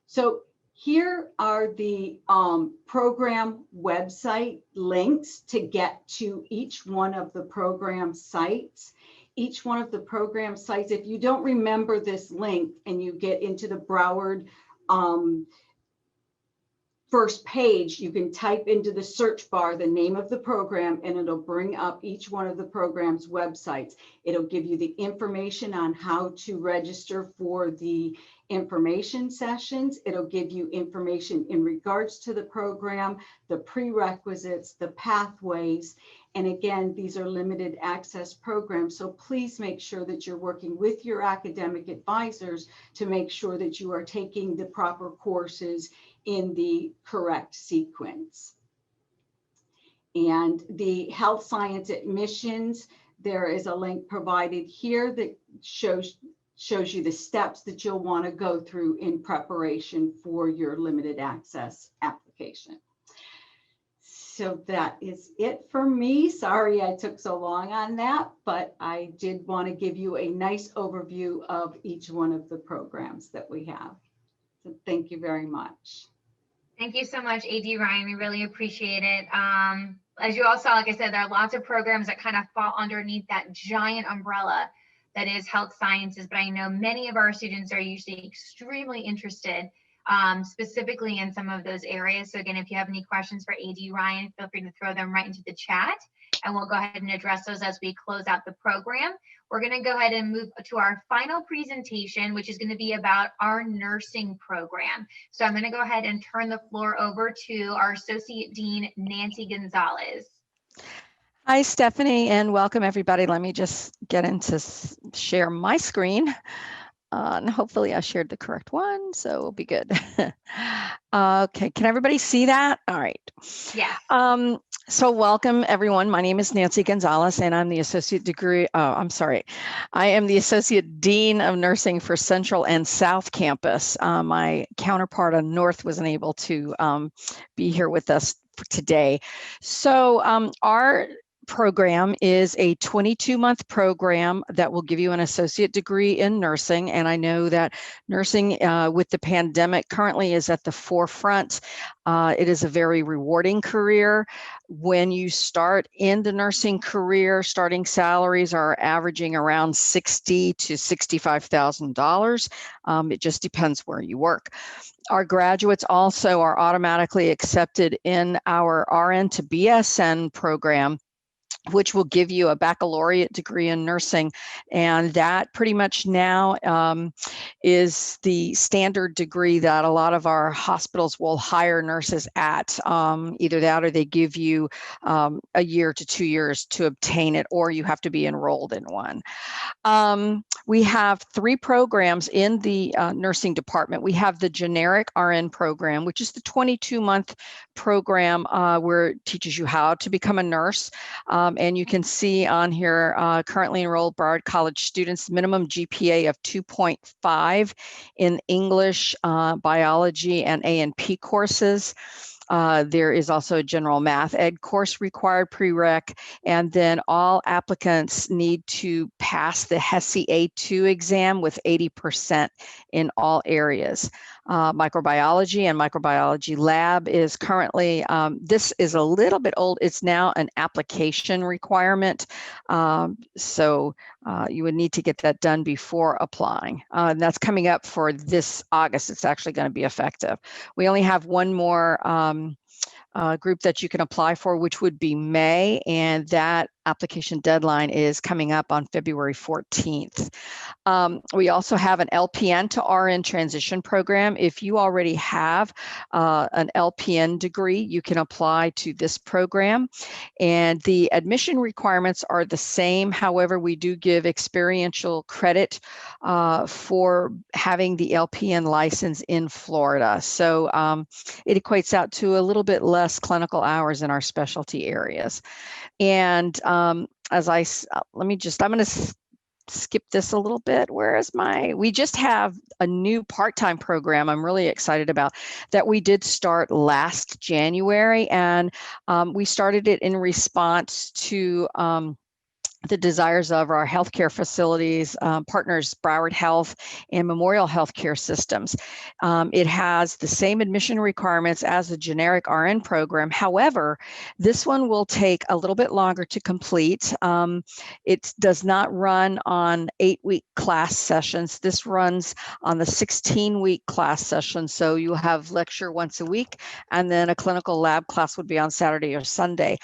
So here are the program website links to get to each one of the program sites. Each one of the program sites, if you don't remember this link and you get into the Broward first page, you can type into the search bar the name of the program and it'll bring up each one of the program's websites. It'll give you the information on how to register for the information sessions. It'll give you information in regards to the program, the prerequisites, the pathways. And again, these are limited access programs. So please make sure that you're working with your academic advisors to make sure that you are taking the proper courses in the correct sequence. And the health science admissions, there is a link provided here that shows you the steps that you'll want to go through in preparation for your limited access application. So that is it for me. Sorry I took so long on that, but I did want to give you a nice overview of each one of the programs that we have. So thank you very much. Thank you so much, AD Ryan. We really appreciate it. As you all saw, like I said, there are lots of programs that kind of fall underneath that giant umbrella that is health sciences, but I know many of our students are usually extremely interested specifically in some of those areas. So again, if you have any questions for AD Ryan, feel free to throw them right into the chat and we'll go ahead and address those as we close out the program. We're going to go ahead and move to our final presentation, which is going to be about our nursing program. So I'm going to go ahead and turn the floor over to our Associate Dean, Nancy Gonzalez. Hi, Stephanie, and welcome everybody. Let me just get into share my screen. And hopefully I shared the correct one, so we'll be good. Okay, can everybody see that? All right. Yeah. So welcome everyone. My name is Nancy Gonzalez and I'm the I am the Associate Dean of Nursing for Central and South Campus. My counterpart on North wasn't able to be here with us for today. So our program is a 22-month program that will give you an associate degree in nursing. And I know that nursing with the pandemic currently is at the forefront. It is a very rewarding career. When you start in the nursing career, starting salaries are averaging around $60,000 to $65,000. It just depends where you work. Our graduates also are automatically accepted in our RN to BSN program, which will give you a baccalaureate degree in nursing. And that pretty much now is the standard degree that a lot of our hospitals will hire nurses at. Either that or they give you a year to 2 years to obtain it, or you have to be enrolled in one. We have 3 programs in the nursing department. We have the generic RN program, which is the 22-month program where it teaches you how to become a nurse. And you can see on here, currently enrolled Broward College students, minimum GPA of 2.5 in English, biology, and A&P courses. There is also a general math ed course required prereq, and then all applicants need to pass the HESI A2 exam with 80% in all areas. Microbiology and microbiology lab is currently, this is a little bit old, it's now an application requirement. So you would need to get that done before applying. And that's coming up for this August. It's actually going to be effective. We only have one more group that you can apply for, which would be May, and that application deadline is coming up on February 14th. We also have an LPN to RN transition program. If you already have an LPN degree, you can apply to this program. And the admission requirements are the same. However, we do give experiential credit for having the LPN license in Florida. So it equates out to a little bit less clinical hours in our specialty areas. And I'm going to skip this a little bit. We just have a new part-time program I'm really excited about that we did start last January. And we started it in response to the desires of our healthcare facilities, partners, Broward Health and Memorial Healthcare Systems. It has the same admission requirements as a generic RN program. However, this one will take a little bit longer to complete. It does not run on 8-week class sessions. This runs on the 16-week class session. So you have lecture once a week, and then a clinical lab class would be on Saturday or Sunday.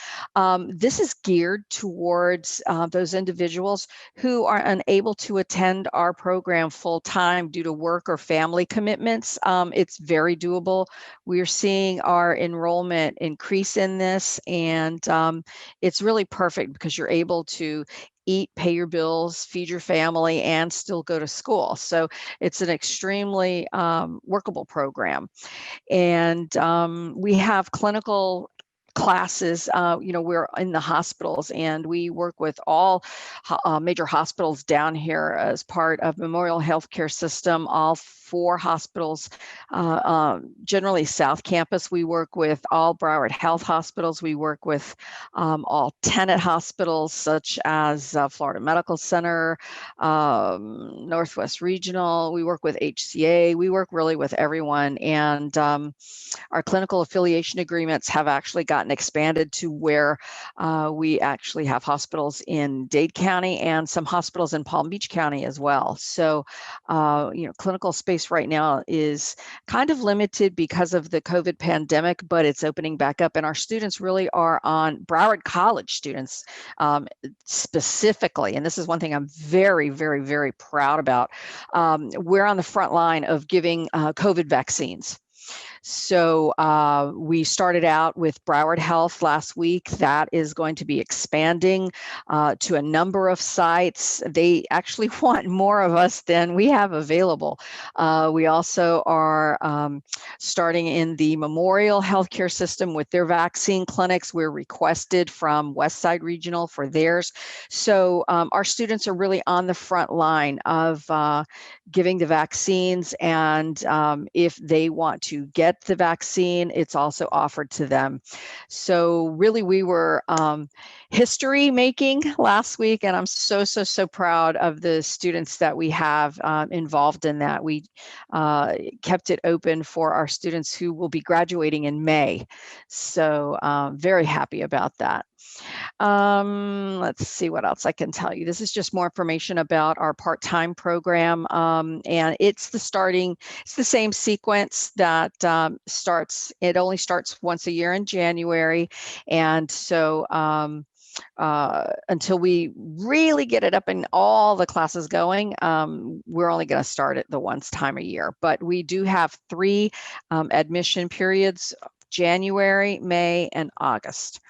This is geared towards those individuals who are unable to attend our program full time due to work or family commitments. It's very doable. We're seeing our enrollment increase in this, and it's really perfect because you're able to eat, pay your bills, feed your family, and still go to school. So it's an extremely workable program. And we have clinical classes. We're in the hospitals, and we work with all major hospitals down here as part of Memorial Healthcare System. All 4 hospitals, generally South Campus. We work with all Broward Health hospitals. We work with all Tenet hospitals, such as Florida Medical Center, Northwest Regional. We work with HCA. We work really with everyone. And our clinical affiliation agreements have actually gotten expanded to where we actually have hospitals in Dade County and some hospitals in Palm Beach County as well. So, clinical space right now is kind of limited because of the COVID pandemic, but it's opening back up. And our students really are on Broward College students specifically. And this is one thing I'm very, very, very proud about. We're on the front line of giving COVID vaccines. So we started out with Broward Health last week. That is going to be expanding to a number of sites. They actually want more of us than we have available. We also are starting in the Memorial Healthcare System with their vaccine clinics. We're requested from Westside Regional for theirs. So our students are really on the front line of giving the vaccines, and if they want to get the vaccine, it's also offered to them. So really, we were history making last week, and I'm so proud of the students that we have involved in that. We kept it open for our students who will be graduating in May. So very happy about that. Let's see what else I can tell you. This is just more information about our part-time program. And it's the same sequence that it only starts once a year in January. And so until we really get it up and all the classes going, we're only going to start it the once time a year. But we do have 3 admission periods: January, May, and August.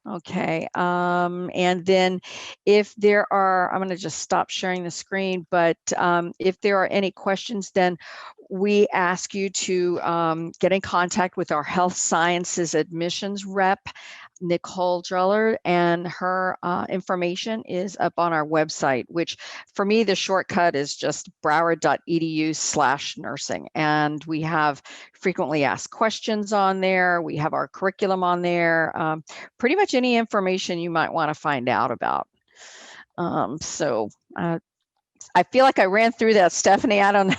Okay, and then if there are, I'm going to just stop sharing the screen, but if there are any questions, then we ask you to get in contact with our health sciences admissions rep Nicole Druller, and her information is up on our website, which for me, the shortcut is just broward.edu/nursing. And we have frequently asked questions on there. We have our curriculum on there. Pretty much any information you might want to find out about. So I feel like I ran through that, Stephanie. I don't know.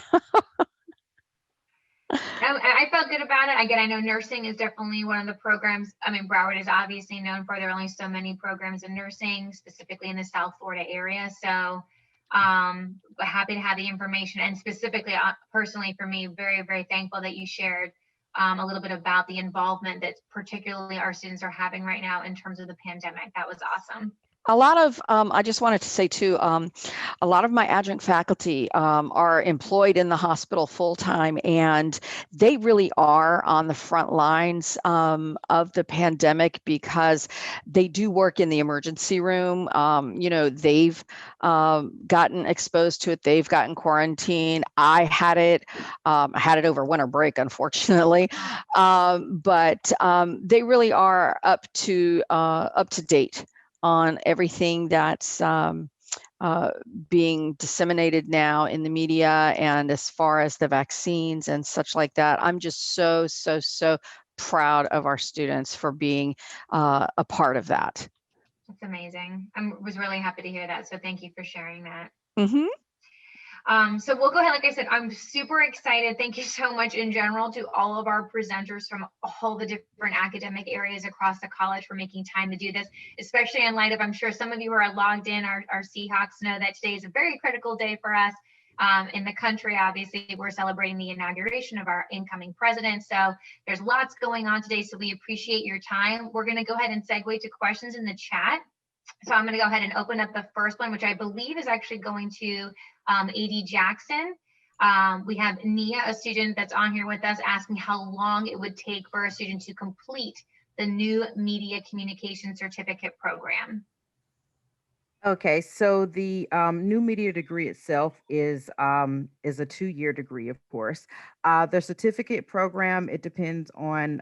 I felt good about it. Again, I know nursing is definitely one of the programs. I mean, Broward is obviously known for, there are only so many programs in nursing, specifically in the South Florida area. So happy to have the information, and specifically personally for me, very, very thankful that you shared a little bit about the involvement that particularly our students are having right now in terms of the pandemic. That was awesome. A lot of, I just wanted to say too, a lot of my adjunct faculty are employed in the hospital full time, and they really are on the front lines of the pandemic because they do work in the emergency room. They've gotten exposed to it. They've gotten quarantined. I had it over winter break, unfortunately, but they really are up to date on everything that's being disseminated now in the media, and as far as the vaccines and such like that. I'm just so proud of our students for being a part of that. That's amazing. I was really happy to hear that. So thank you for sharing that. Mm-hmm. So we'll go ahead. Like I said, I'm super excited. Thank you so much in general to all of our presenters from all the different academic areas across the college for making time to do this, especially in light of, I'm sure some of you who are logged in, our Seahawks, know that today is a very critical day for us in the country. Obviously, we're celebrating the inauguration of our incoming president. So there's lots going on today. So we appreciate your time. We're going to go ahead and segue to questions in the chat. So I'm going to go ahead and open up the first one, which I believe is actually going to AD Jackson. We have Nia, a student that's on here with us, asking how long it would take for a student to complete the new media communication certificate program. Okay, so the new media degree itself is a 2-year degree, of course. The certificate program, it depends on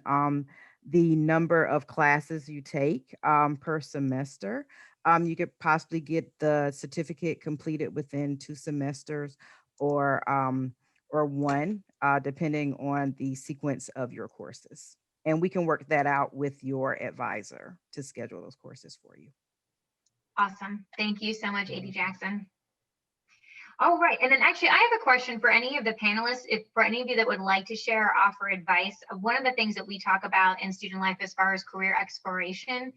the number of classes you take per semester. You could possibly get the certificate completed within 2 semesters or 1, depending on the sequence of your courses. And we can work that out with your advisor to schedule those courses for you. Awesome. Thank you so much, AD Jackson. All right. And then actually, I have a question for any of the panelists. If for any of you that would like to share or offer advice, one of the things that we talk about in student life as far as career exploration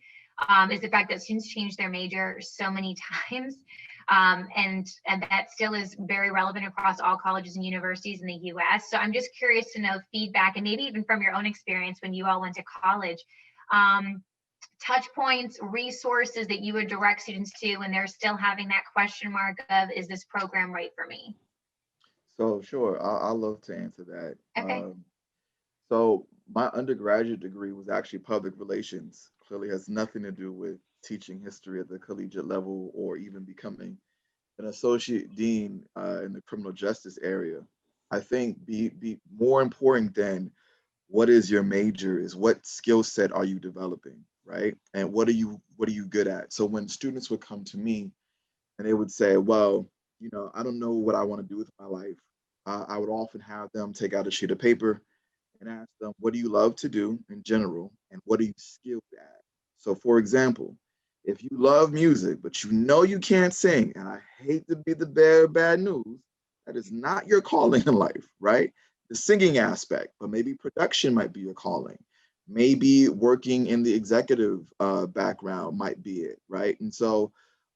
is the fact that students change their major so many times. And that still is very relevant across all colleges and universities in the US. So I'm just curious to know feedback, and maybe even from your own experience when you all went to college, touch points, resources that you would direct students to when they're still having that question mark of, is this program right for me? So sure, I'll love to answer that. Okay. So my undergraduate degree was actually public relations. Clearly has nothing to do with teaching history at the collegiate level or even becoming an associate dean in the criminal justice area. I think be more important than what is your major is what skill set are you developing, right? And what are you good at? So when students would come to me and they would say, well, I don't know what I want to do with my life. I would often have them take out a sheet of paper and ask them, what do you love to do in general? And what are you skilled at? So for example, if you love music, but you can't sing, and I hate to be the bearer of bad news, that is not your calling in life, right? The singing aspect, but maybe production might be your calling. Maybe working in the executive background might be it, right? And so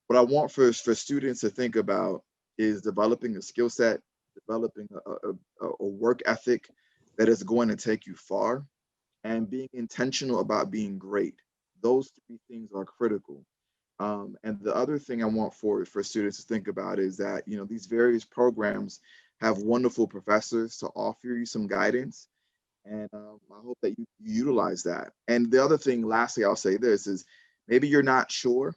what I want for students to think about is developing a skill set, developing a work ethic that is going to take you far, and being intentional about being great. Those 3 things are critical. And the other thing I want for students to think about is that, these various programs have wonderful professors to offer you some guidance. And I hope that you utilize that. And the other thing, lastly, I'll say this is maybe you're not sure,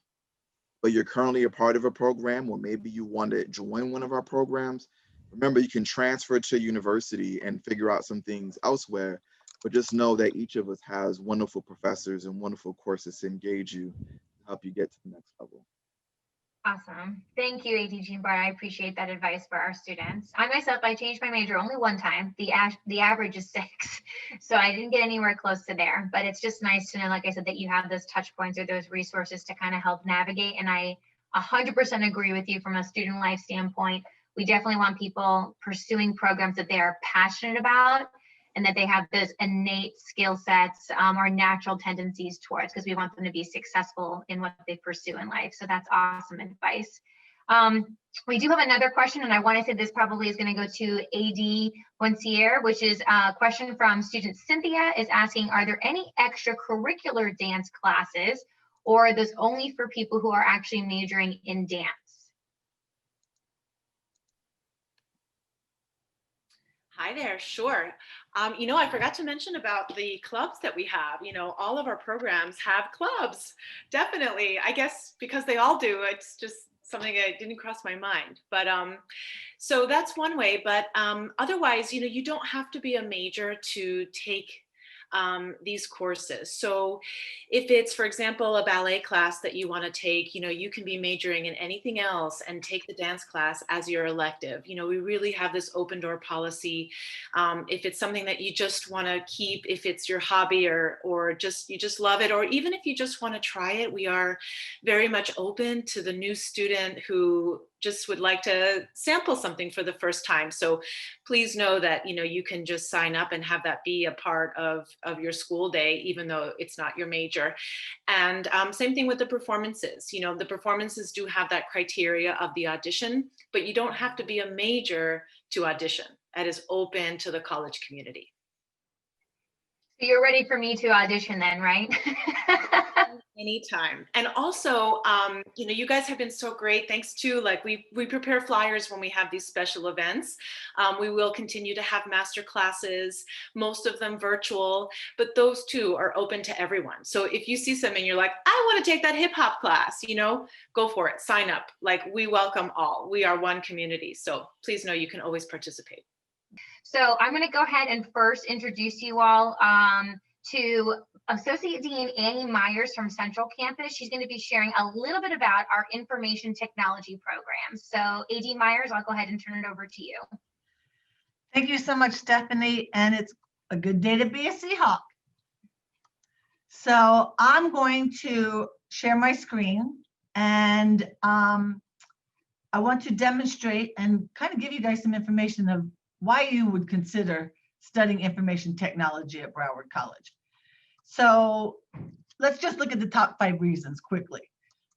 but you're currently a part of a program, or maybe you want to join one of our programs. Remember, you can transfer to university and figure out some things elsewhere, But just know that each of us has wonderful professors and wonderful courses to engage you, to help you get to the next level. Awesome. Thank you, AD Jean Bart. I appreciate that advice for our students. I myself, I changed my major only one time. The average is 6. So I didn't get anywhere close to there, but it's just nice to know, like I said, that you have those touch points or those resources to kind of help navigate. And I 100% agree with you from a student life standpoint. We definitely want people pursuing programs that they are passionate about and that they have those innate skill sets or natural tendencies towards, because we want them to be successful in what they pursue in life. So that's awesome advice. We do have another question, and I want to say this probably is going to go to AD Wancier, which is a question from student Cynthia is asking, are there any extracurricular dance classes, or are those only for people who are actually majoring in dance? Hi there, sure. I forgot to mention about the clubs that we have. All of our programs have clubs, definitely. I guess because they all do, it's just something that didn't cross my mind. But so that's one way, but otherwise, you don't have to be a major to take these courses. So if it's, for example, a ballet class that you want to take, you can be majoring in anything else and take the dance class as your elective. We really have this open door policy. If it's something that you just want to keep, if it's your hobby or you just love it, or even if you just want to try it, we are very much open to the new student who just would like to sample something for the first time. So please know that, you can just sign up and have that be a part of your school day, even though it's not your major. And same thing with the performances. The performances do have that criteria of the audition, but you don't have to be a major to audition. That is open to the college community. So you're ready for me to audition then, right? Anytime. And also, you guys have been so great. Thanks to, we prepare flyers when we have these special events. We will continue to have master classes, most of them virtual, but those too are open to everyone. So if you see something, you're like, I want to take that hip hop class, go for it, sign up. We welcome all. We are one community. So please know you can always participate. So I'm going to go ahead and first introduce you all to Associate Dean Annie Myers from Central Campus. She's going to be sharing a little bit about our information technology programs. So AD Myers, I'll go ahead and turn it over to you. Thank you so much, Stephanie. And it's a good day to be a Seahawk. So I'm going to share my screen, and I want to demonstrate and kind of give you guys some information of why you would consider studying information technology at Broward College. So let's just look at the top 5 reasons quickly.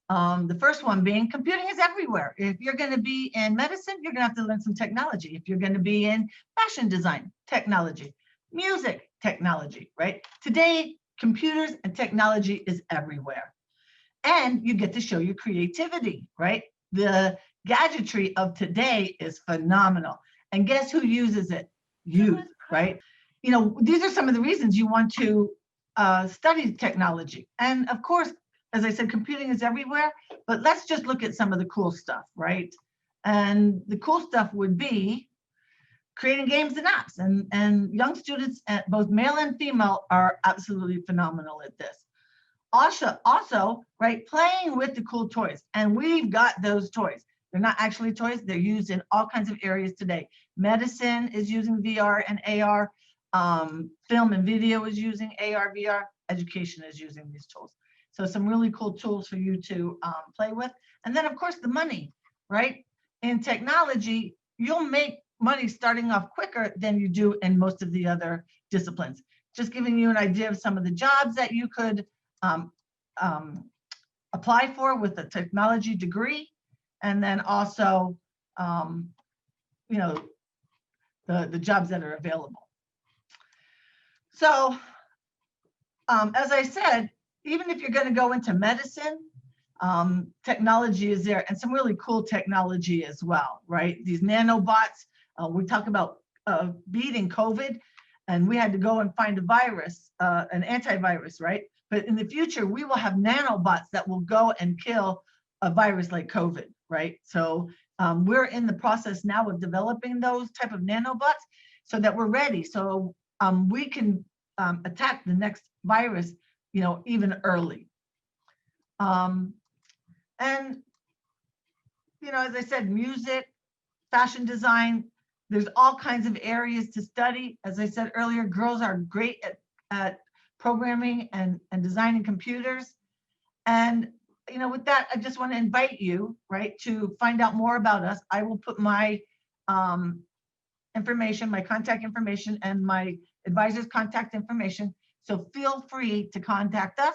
The first one being computing is everywhere. If you're going to be in medicine, you're going to have to learn some technology. If you're going to be in fashion design, technology, music, technology, right? Today, computers and technology is everywhere. And you get to show your creativity, right? The gadgetry of today is phenomenal. And guess who uses it? Youth, right? These are some of the reasons you want to study technology. And of course, as I said, computing is everywhere, but let's just look at some of the cool stuff, right? And the cool stuff would be creating games and apps. And young students, both male and female, are absolutely phenomenal at this. Also, right, playing with the cool toys. And we've got those toys. They're not actually toys. They're used in all kinds of areas today. Medicine is using VR and AR. Film and video is using AR, VR. Education is using these tools. So some really cool tools for you to play with. And then, of course, the money, right? In technology, you'll make money starting off quicker than you do in most of the other disciplines. Just giving you an idea of some of the jobs that you could apply for with a technology degree. And then also, the jobs that are available. So, as I said, even if you're going to go into medicine, technology is there, and some really cool technology as well, right? These nanobots, we talk about beating COVID, and we had to go and find a virus, an antivirus, right? But in the future, we will have nanobots that will go and kill a virus like COVID, right? So we're in the process now of developing those type of nanobots so that we're ready. So we can attack the next virus, even early. And, as I said, music, fashion design, there's all kinds of areas to study. As I said earlier, girls are great at programming and designing computers. And, with that, I just want to invite you, right, to find out more about us. I will put my information, my contact information, and my advisor's contact information. So feel free to contact us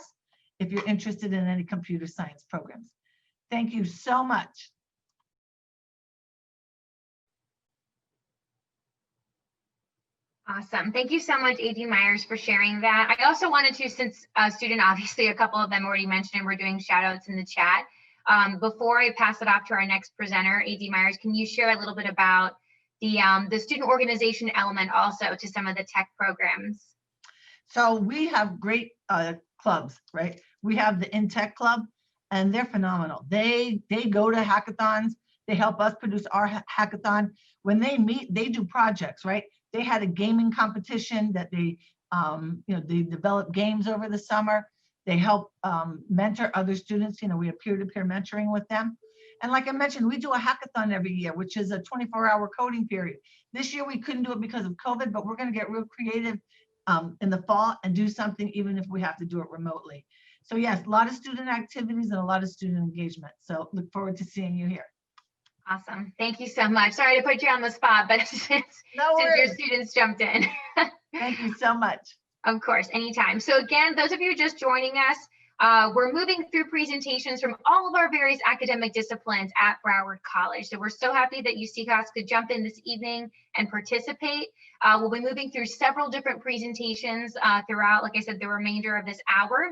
if you're interested in any computer science programs. Thank you so much. Awesome. Thank you so much, AD Myers, for sharing that. I also wanted to, since a student, obviously a couple of them already mentioned, and we're doing shout outs in the chat. Before I pass it off to our next presenter, AD Myers, can you share a little bit about the student organization element also to some of the tech programs? So we have great clubs, right? We have the InTech Club, and they're phenomenal. They go to hackathons. They help us produce our hackathon. When they meet, they do projects, right? They had a gaming competition that they develop games over the summer. They help mentor other students. We have peer-to-peer mentoring with them. And like I mentioned, we do a hackathon every year, which is a 24-hour coding period. This year we couldn't do it because of COVID, but we're going to get real creative in the fall and do something even if we have to do it remotely. So yes, a lot of student activities and a lot of student engagement. So look forward to seeing you here. Awesome. Thank you so much. Sorry to put you on the spot, but since your students jumped in. Thank you so much. Of course, anytime. So again, those of you just joining us, we're moving through presentations from all of our various academic disciplines at Broward College. So we're so happy that you CCAS could jump in this evening and participate. We'll be moving through several different presentations throughout, like I said, the remainder of this hour.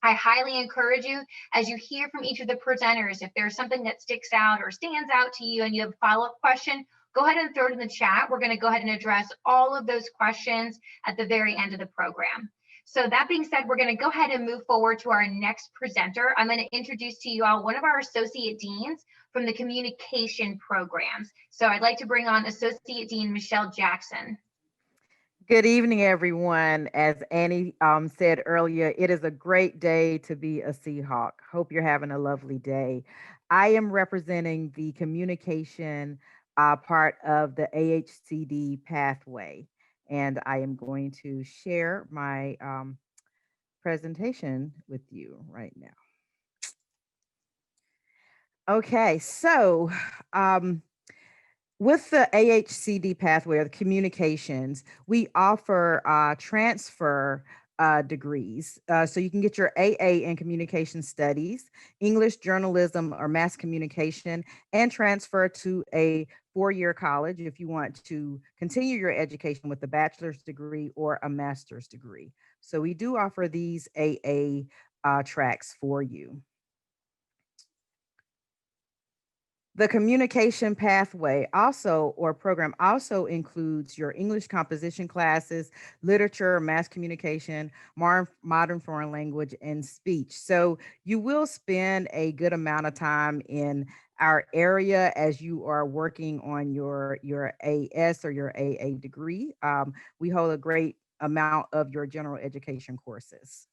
I highly encourage you, as you hear from each of the presenters, if there's something that sticks out or stands out to you and you have a follow-up question, go ahead and throw it in the chat. We're going to go ahead and address all of those questions at the very end of the program. So that being said, we're going to go ahead and move forward to our next presenter. I'm going to introduce to you all one of our associate deans from the communication programs. So I'd like to bring on Associate Dean Michelle Jackson. Good evening, everyone. As Annie said earlier, it is a great day to be a Seahawk. Hope you're having a lovely day. I am representing the communication part of the AHCD pathway, and I am going to share my presentation with you right now. Okay, so with the AHCD pathway or the communications, we offer transfer degrees. So you can get your AA in communication studies, English, journalism, or mass communication, and transfer to a four-year college if you want to continue your education with a bachelor's degree or a master's degree. So we do offer these AA tracks for you. The communication pathway program also includes your English composition classes, literature, mass communication, modern foreign language, and speech. So you will spend a good amount of time in our area as you are working on your AS or your AA degree. We hold a great amount of your general education courses.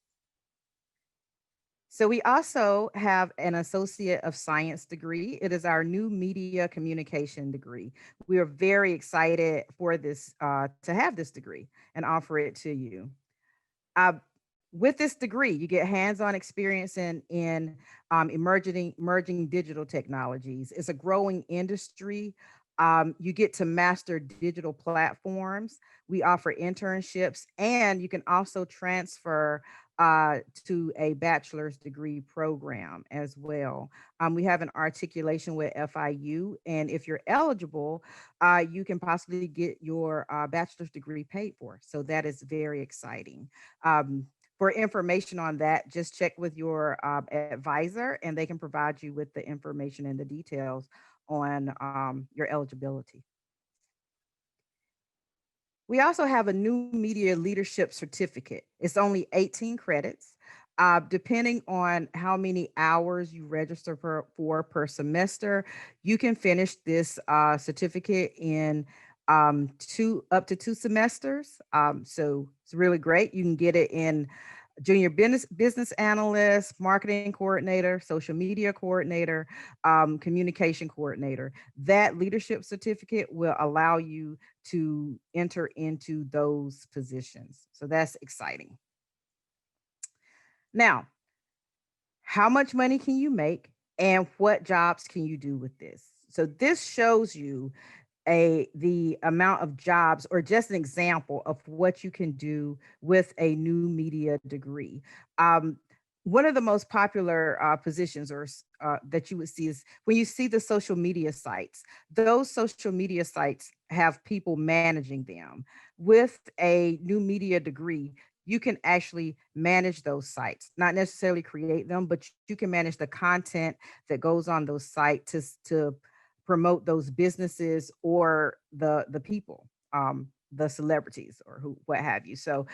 So we also have an Associate of Science degree. It is our new media communication degree. We are very excited for this, to have this degree and offer it to you. With this degree, you get hands-on experience in emerging digital technologies. It's a growing industry. You get to master digital platforms. We offer internships, and you can also transfer to a bachelor's degree program as well. We have an articulation with FIU, and if you're eligible, you can possibly get your bachelor's degree paid for. So that is very exciting. For information on that, just check with your advisor, and they can provide you with the information and the details on your eligibility. We also have a new media leadership certificate. It's only 18 credits. Depending on how many hours you register for per semester, you can finish this certificate in up to 2 semesters. So it's really great. You can get it in junior business analyst, marketing coordinator, social media coordinator, communication coordinator. That leadership certificate will allow you to enter into those positions. So that's exciting. Now, how much money can you make and what jobs can you do with this? So this shows you the amount of jobs, or just an example of what you can do with a new media degree. Um, One of the most popular positions that you would see is when you see the social media sites. Those social media sites have people managing them. With a new media degree, you can actually manage those sites, not necessarily create them, but you can manage the content that goes on those sites to promote those businesses or the people, the celebrities or who, what have you. So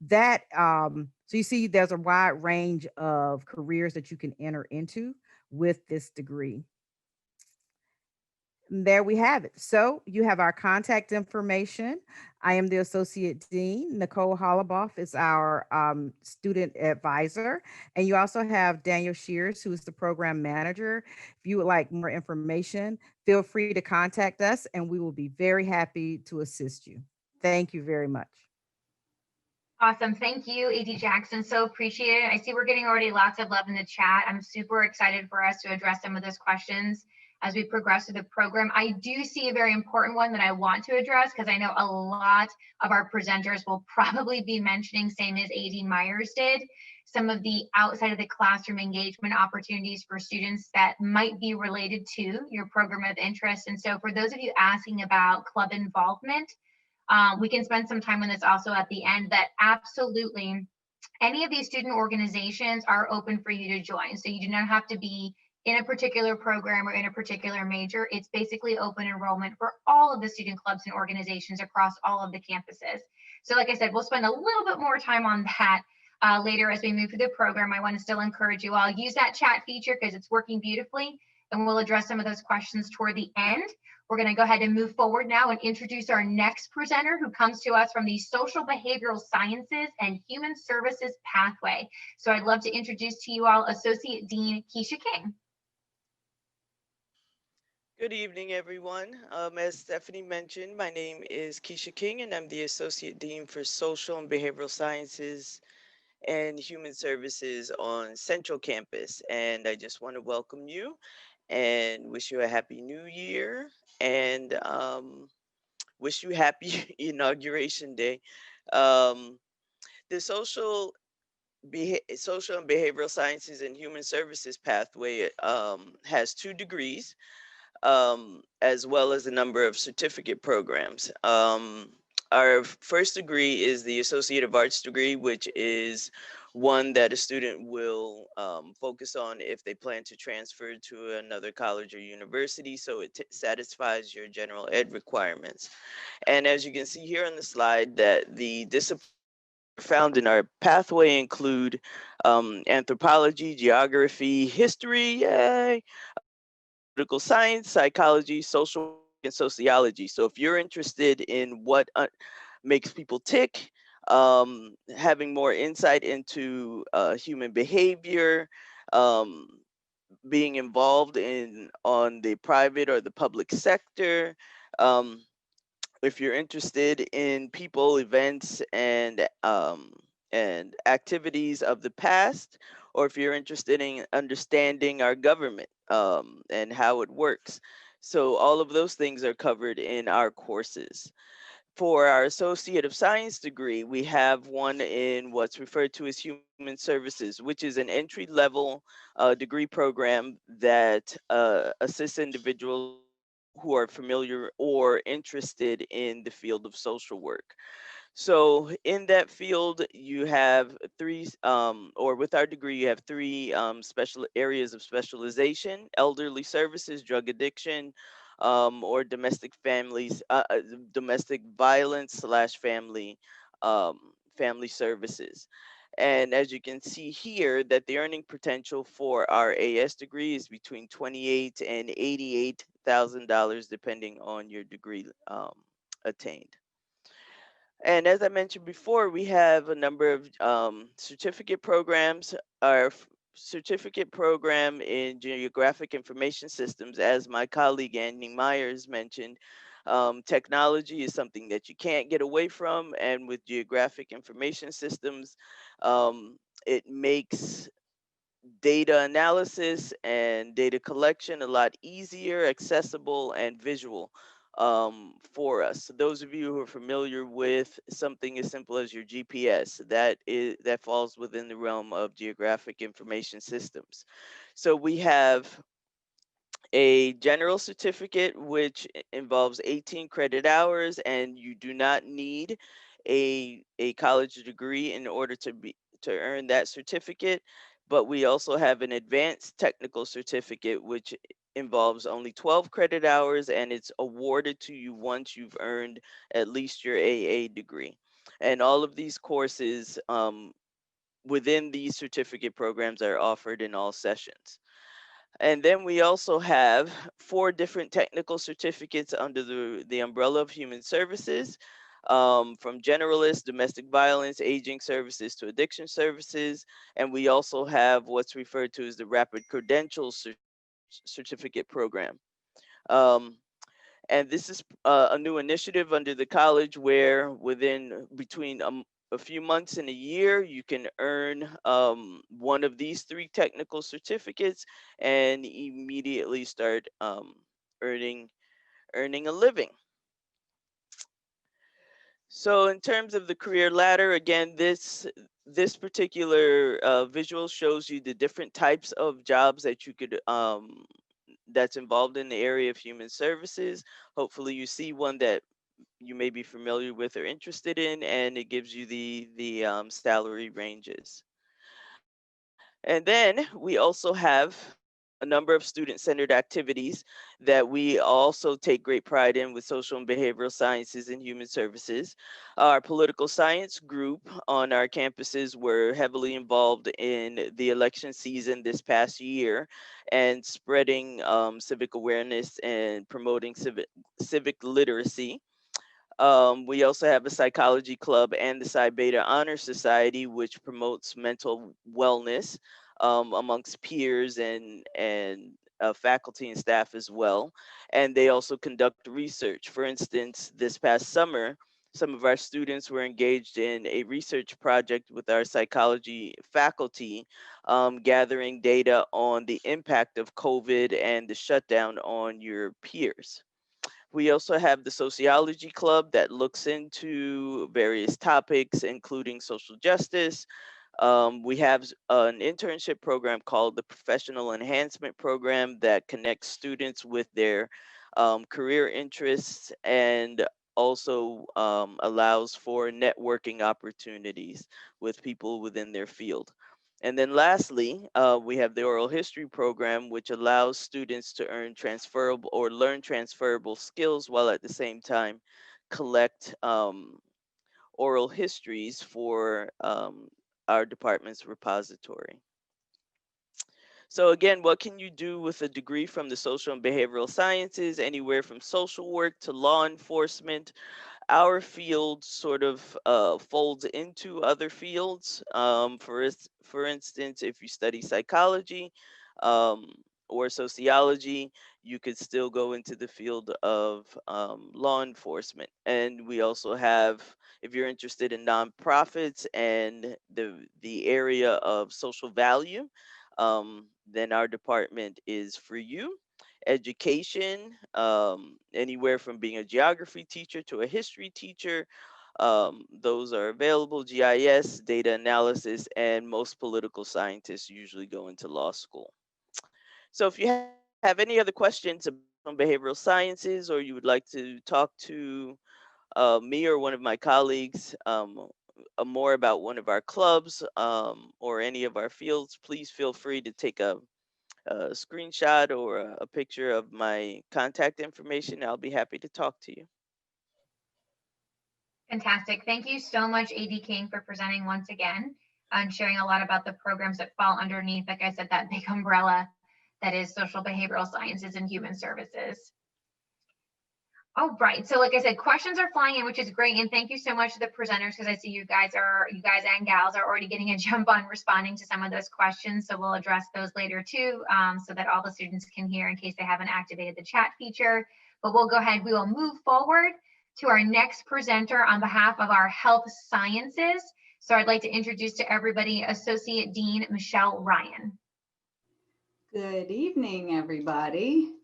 that so you see there's a wide range of careers that you can enter into with this degree. There we have it. So you have our contact information. I am the Associate Dean. Nicole Hollaboff is our student advisor. And you also have Daniel Shears, who is the program manager. If you would like more information, feel free to contact us and we will be very happy to assist you. Thank you very much. Awesome. Thank you, AD Jackson. So appreciate it. I see we're getting already lots of love in the chat. I'm super excited for us to address some of those questions as we progress through the program. I do see a very important one that I want to address because I know a lot of our presenters will probably be mentioning, same as AD Myers did, some of the outside of the classroom engagement opportunities for students that might be related to your program of interest. And so for those of you asking about club involvement, we can spend some time on this also at the end, that absolutely any of these student organizations are open for you to join. So you do not have to be in a particular program or in a particular major. It's basically open enrollment for all of the student clubs and organizations across all of the campuses. So like I said, we'll spend a little bit more time on that later as we move through the program. I want to still encourage you all, use that chat feature because it's working beautifully, and we'll address some of those questions toward the end. We're going to go ahead and move forward now and introduce our next presenter, who comes to us from the Social Behavioral Sciences and Human Services pathway. So I'd love to introduce to you all Associate Dean Keisha King. Good evening, everyone. As Stephanie mentioned, my name is Keisha King, and I'm the Associate Dean for Social and Behavioral Sciences and Human Services on Central Campus. And I just want to welcome you and wish you a happy new year, and wish you happy inauguration day. Um, the social and behavioral sciences and human services pathway has 2 degrees, as well as a number of certificate programs. Our first degree is the Associate of Arts degree, which is one that a student will focus on if they plan to transfer to another college or university. So it satisfies your general ed requirements. And as you can see here on the slide, that the disciplines found in our pathway include anthropology, geography, history, yay, political science, psychology, social work, and sociology. So if you're interested in what makes people tick, having more insight into human behavior, um, being involved in on the private or the public sector, um, if you're interested in people, events, and activities of the past, or if you're interested in understanding our government and how it works. So all of those things are covered in our courses. For our Associate of Science degree, we have one in what's referred to as Human Services, which is an entry-level degree program that assists individuals who are familiar or interested in the field of social work. So in that field, you have 3, or with our degree, you have 3 special areas of specialization: elderly services, drug addiction, or domestic violence / family services. And as you can see here, that the earning potential for our AS degree is between $28,000 and $88,000, depending on your degree attained. And as I mentioned before, we have a number of certificate programs. Our certificate program in geographic information systems, as my colleague Andy Myers mentioned, technology is something that you can't get away from. And with geographic information systems, it makes data analysis and data collection a lot easier, accessible, and visual for us. So those of you who are familiar with something as simple as your GPS, that falls within the realm of geographic information systems. So we have a general certificate, which involves 18 credit hours, and you do not need a college degree in order to earn that certificate. But we also have an advanced technical certificate, which involves only 12 credit hours, and it's awarded to you once you've earned at least your AA degree. And all of these courses within these certificate programs are offered in all sessions. And then we also have 4 different technical certificates under the umbrella of human services, from generalist, domestic violence, aging services to addiction services. And we also have what's referred to as the rapid credentials certificate program. Um, and this is a new initiative under the college where within between a few months and a year, you can earn one of these 3 technical certificates and immediately start earning a living. So in terms of the career ladder, again, this particular visual shows you the different types of jobs that you could that's involved in the area of human services. Hopefully you see one that you may be familiar with or interested in, and it gives you the salary ranges. And then we also have a number of student-centered activities that we also take great pride in with social and behavioral sciences and human services. Our political science group on our campuses were heavily involved in the election season this past year and spreading civic awareness and promoting civic literacy. We also have a psychology club and the Psi Beta Honor Society, which promotes mental wellness amongst peers and faculty and staff as well. And they also conduct research. For instance, this past summer, some of our students were engaged in a research project with our psychology faculty, gathering data on the impact of COVID and the shutdown on your peers. We also have the sociology club that looks into various topics, including social justice. We have an internship program called the Professional Enhancement Program that connects students with their career interests and also allows for networking opportunities with people within their field. And then lastly, we have the oral history program, which allows students to earn transferable or learn transferable skills while at the same time collect oral histories for our department's repository. So again, what can you do with a degree from the social and behavioral sciences? Anywhere from social work to law enforcement. Our field sort of folds into other fields. For instance, if you study psychology um, or sociology, you could still go into the field of law enforcement. And we also have, if you're interested in nonprofits and the area of social value, then our department is for you. Education, anywhere from being a geography teacher to a history teacher. Those are available. GIS, data analysis, and most political scientists usually go into law school. So if you have any other questions about behavioral sciences, or you would like to talk to me or one of my colleagues more about one of our clubs or any of our fields, please feel free to take a screenshot or a picture of my contact information. I'll be happy to talk to you. Fantastic. Thank you so much, AD King, for presenting once again and sharing a lot about the programs that fall underneath, like I said, that big umbrella that is social behavioral sciences and human services. All right. So like I said, questions are flying in, which is great. And thank you so much to the presenters, because I see you guys and gals are already getting a jump on responding to some of those questions. So we'll address those later too, so that all the students can hear in case they haven't activated the chat feature. But we'll go ahead. We will move forward to our next presenter on behalf of our health sciences. So I'd like to introduce to everybody Associate Dean Michelle Ryan. Good evening, everybody.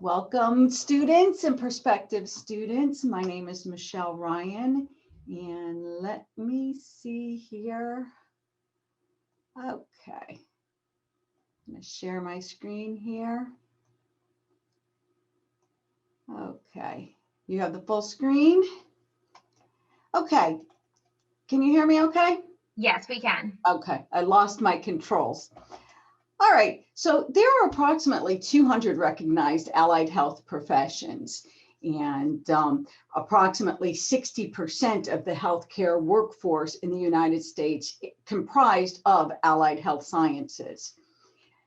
Welcome, students and prospective students. My name is Michelle Ryan, and let me see here. Okay, I'm going to share my screen here. Okay, you have the full screen? Okay, can you hear me okay? Yes, we can. Okay, I lost my controls. All right, so there are approximately 200 recognized allied health professions, and approximately 60% of the healthcare workforce in the United States comprised of allied health sciences.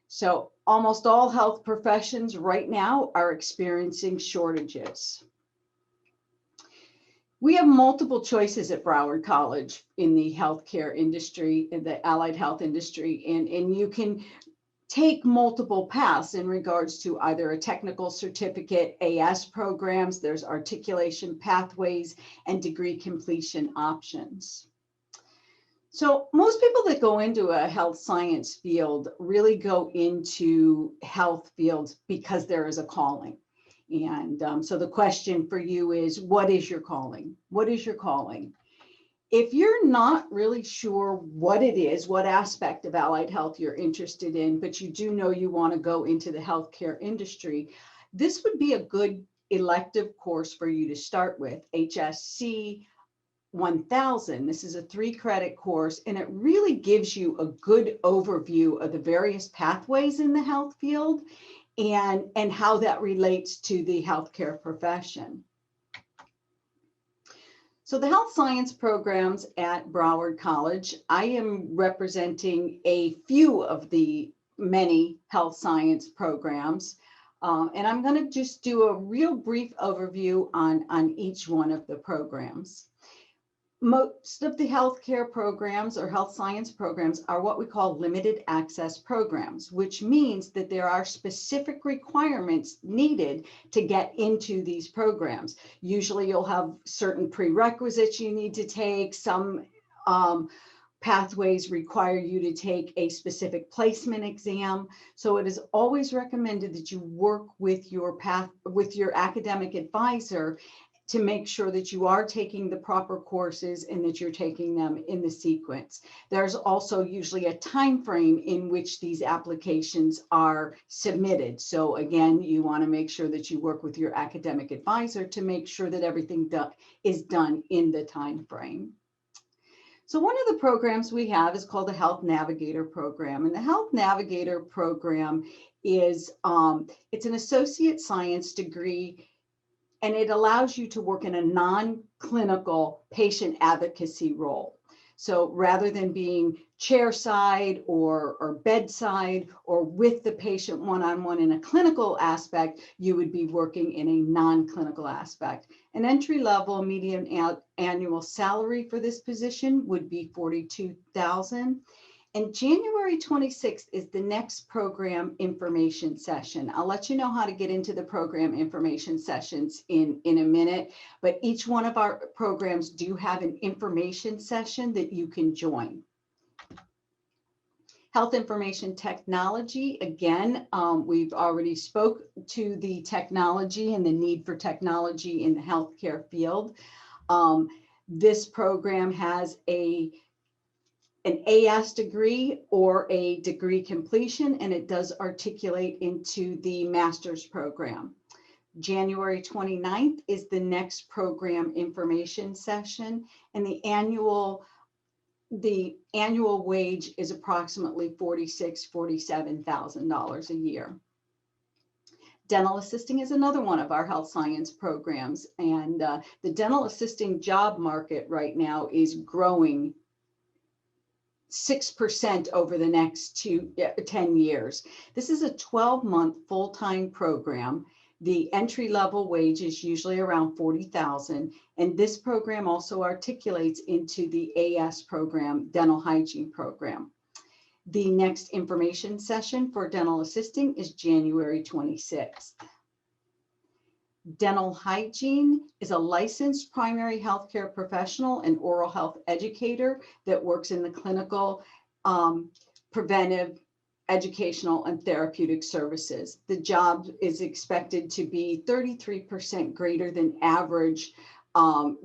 So almost all health professions right now are experiencing shortages. We have multiple choices at Broward College in the healthcare industry, in the allied health industry, and you can take multiple paths in regards to either a technical certificate, AS programs, there's articulation pathways, and degree completion options. So most people that go into a health science field really go into health fields because there is a calling. And so the question for you is, what is your calling? What is your calling? If you're not really sure what it is, what aspect of allied health you're interested in, but you do know you want to go into the healthcare industry, this would be a good elective course for you to start with, HSC 1000. This is a 3-credit course, and it really gives you a good overview of the various pathways in the health field and how that relates to the healthcare profession. So the health science programs at Broward College, I am representing a few of the many health science programs. And I'm going to just do a real brief overview on each one of the programs. Most of the healthcare programs or health science programs are what we call limited access programs, which means that there are specific requirements needed to get into these programs. Usually you'll have certain prerequisites you need to take. Some pathways require you to take a specific placement exam. So it is always recommended that you work with your academic advisor to make sure that you are taking the proper courses and that you're taking them in the sequence. There's also usually a time frame in which these applications are submitted. So again, you want to make sure that you work with your academic advisor to make sure that everything is done in the time frame. So one of the programs we have is called the Health Navigator program. And the Health Navigator program is, it's an associate science degree, and it allows you to work in a non-clinical patient advocacy role. So rather than being chairside or bedside or with the patient one-on-one in a clinical aspect, you would be working in a non-clinical aspect. An entry-level median annual salary for this position would be $42,000. And January 26th is the next program information session. I'll let you know how to get into the program information sessions in a minute, but each one of our programs do have an information session that you can join. Health information technology, again, we've already spoke to the technology and the need for technology in the healthcare field. This program has an AS degree or a degree completion, and it does articulate into the master's program. January 29th is the next program information session, and the annual wage is approximately $46,000, $47,000 a year. Dental assisting is another one of our health science programs, and the dental assisting job market right now is growing 6% over the next 10 years. This is a 12-month full-time program The entry-level wage is usually around 40,000, and this program also articulates into the AS program, dental hygiene program. The next information session for dental assisting is January 26th. Dental hygiene is a licensed primary healthcare professional and oral health educator that works in the clinical, preventive, educational, and therapeutic services. The job is expected to be 33% greater than average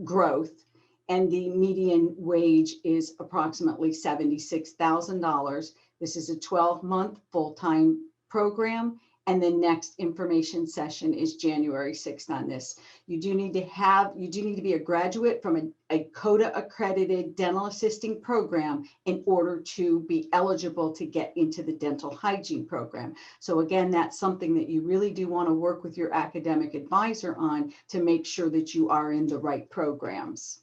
growth, and the median wage is approximately $76,000. This is a 12-month full-time program, and the next information session is January 6th on this. You do need to be a graduate from a CODA accredited dental assisting program in order to be eligible to get into the dental hygiene program. So again, that's something that you really do want to work with your academic advisor on to make sure that you are in the right programs.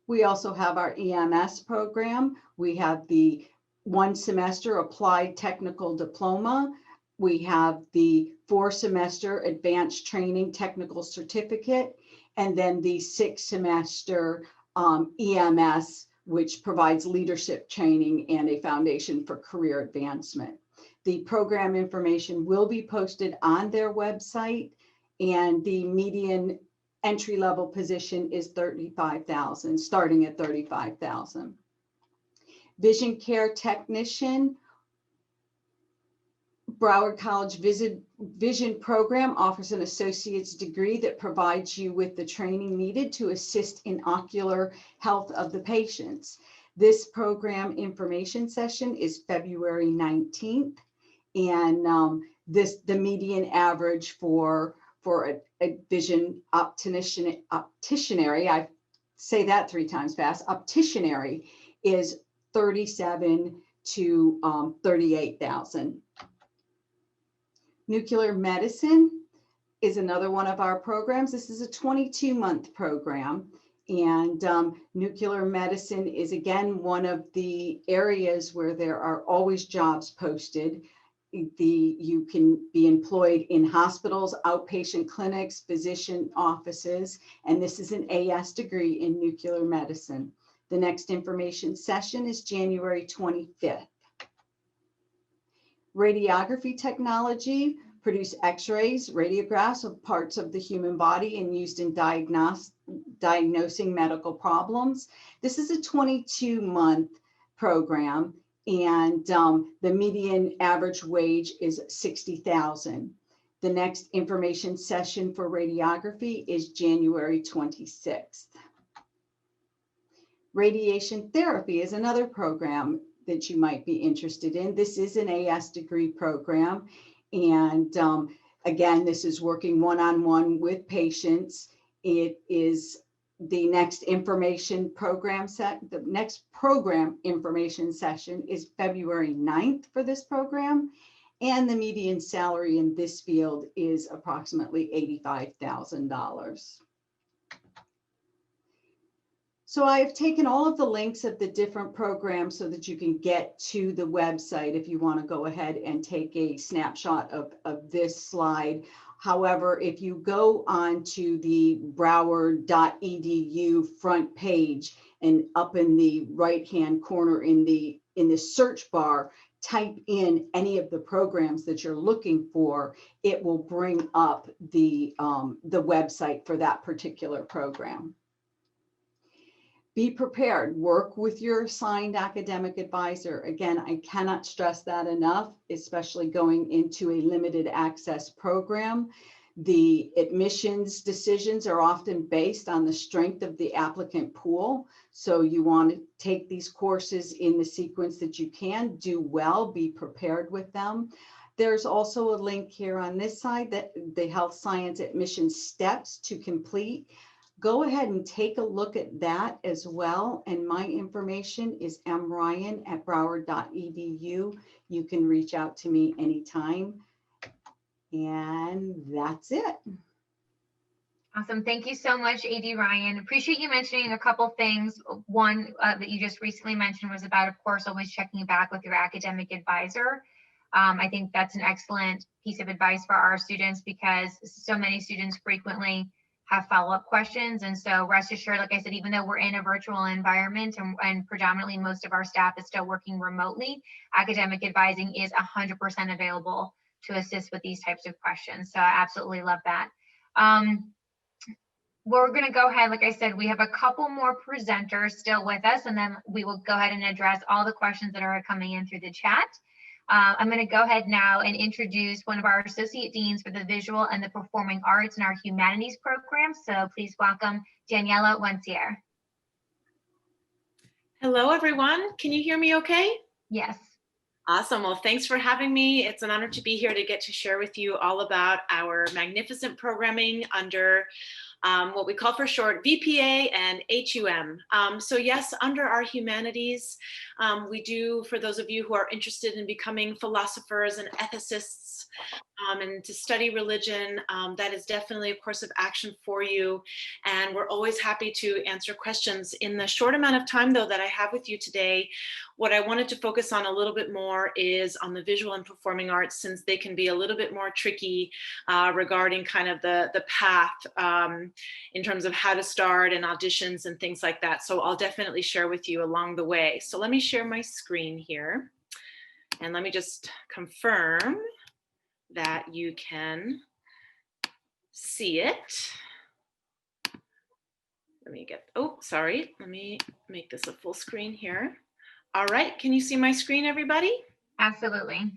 We also have our EMS program. We have the 1 semester applied technical diploma. We have the 4-semester advanced training technical certificate, and then the 6-semester EMS, which provides leadership training and a foundation for career advancement. The program information will be posted on their website, and the median entry-level position is $35,000, starting at $35,000. Vision care technician, Broward College Vision Program offers an associate's degree that provides you with the training needed to assist in ocular health of the patients. This program information session is February 19th, and the median average for a vision opticianary, I say that 3 times fast, opticianary is 37 to 38,000. Nuclear medicine is another one of our programs. This is a 22-month program, and nuclear medicine is again one of the areas where there are always jobs posted. You can be employed in hospitals, outpatient clinics, physician offices, and this is an AS degree in nuclear medicine. The next information session is January 25th. Radiography technology produce x-rays, radiographs of parts of the human body and used in diagnosing medical problems. This is a 22-month program, and the median average wage is $60,000. The next information session for radiography is January 26th. Radiation therapy is another program that you might be interested in. This is an AS degree program. And again, this is working one-on-one with patients. It is the next information program the next program information session is February 9th for this program. And the median salary in this field is approximately $85,000. So I've taken all of the links of the different programs so that you can get to the website if you want to go ahead and take a snapshot of this slide. However, if you go on to the broward.edu front page and up in the right-hand corner in the search bar, type in any of the programs that you're looking for, it will bring up the website for that particular program. Be prepared, work with your assigned academic advisor. Again, I cannot stress that enough, especially going into a limited access program. The admissions decisions are often based on the strength of the applicant pool. So you want to take these courses in the sequence that you can, do well, be prepared with them. There's also a link here on this side that the health science admission steps to complete. Go ahead and take a look at that as well. And my information is mryan@broward.edu. You can reach out to me anytime. And that's it. Awesome. Thank you so much, AD Ryan. Appreciate you mentioning a couple things. One that you just recently mentioned was about, of course, always checking back with your academic advisor. I think that's an excellent piece of advice for our students because so many students frequently have follow-up questions. And so rest assured, like I said, even though we're in a virtual environment and predominantly most of our staff is still working remotely, academic advising is 100% available to assist with these types of questions. So I absolutely love that. We're going to go ahead, like I said, we have a couple more presenters still with us, and then we will go ahead and address all the questions that are coming in through the chat. I'm going to go ahead now and introduce one of our associate deans for the visual and the performing arts and our humanities program. So please welcome Daniela Wencier. Hello, everyone. Can you hear me okay? Yes. Awesome. Well, thanks for having me. It's an honor to be here to get to share with you all about our magnificent programming under what we call for short VPA and HUM. So yes, under our humanities, we do, for those of you who are interested in becoming philosophers and ethicists and to study religion, that is definitely a course of action for you. And we're always happy to answer questions. In the short amount of time, though, that I have with you today, what I wanted to focus on a little bit more is on the visual and performing arts, since they can be a little bit more tricky regarding kind of the path in terms of how to start and auditions and things like that. So I'll definitely share with you along the way. So let me share my screen here. And let me just confirm that you can see it. Let me get, oh, sorry. Let me make this a full screen here. All right, can you see my screen, everybody? Absolutely.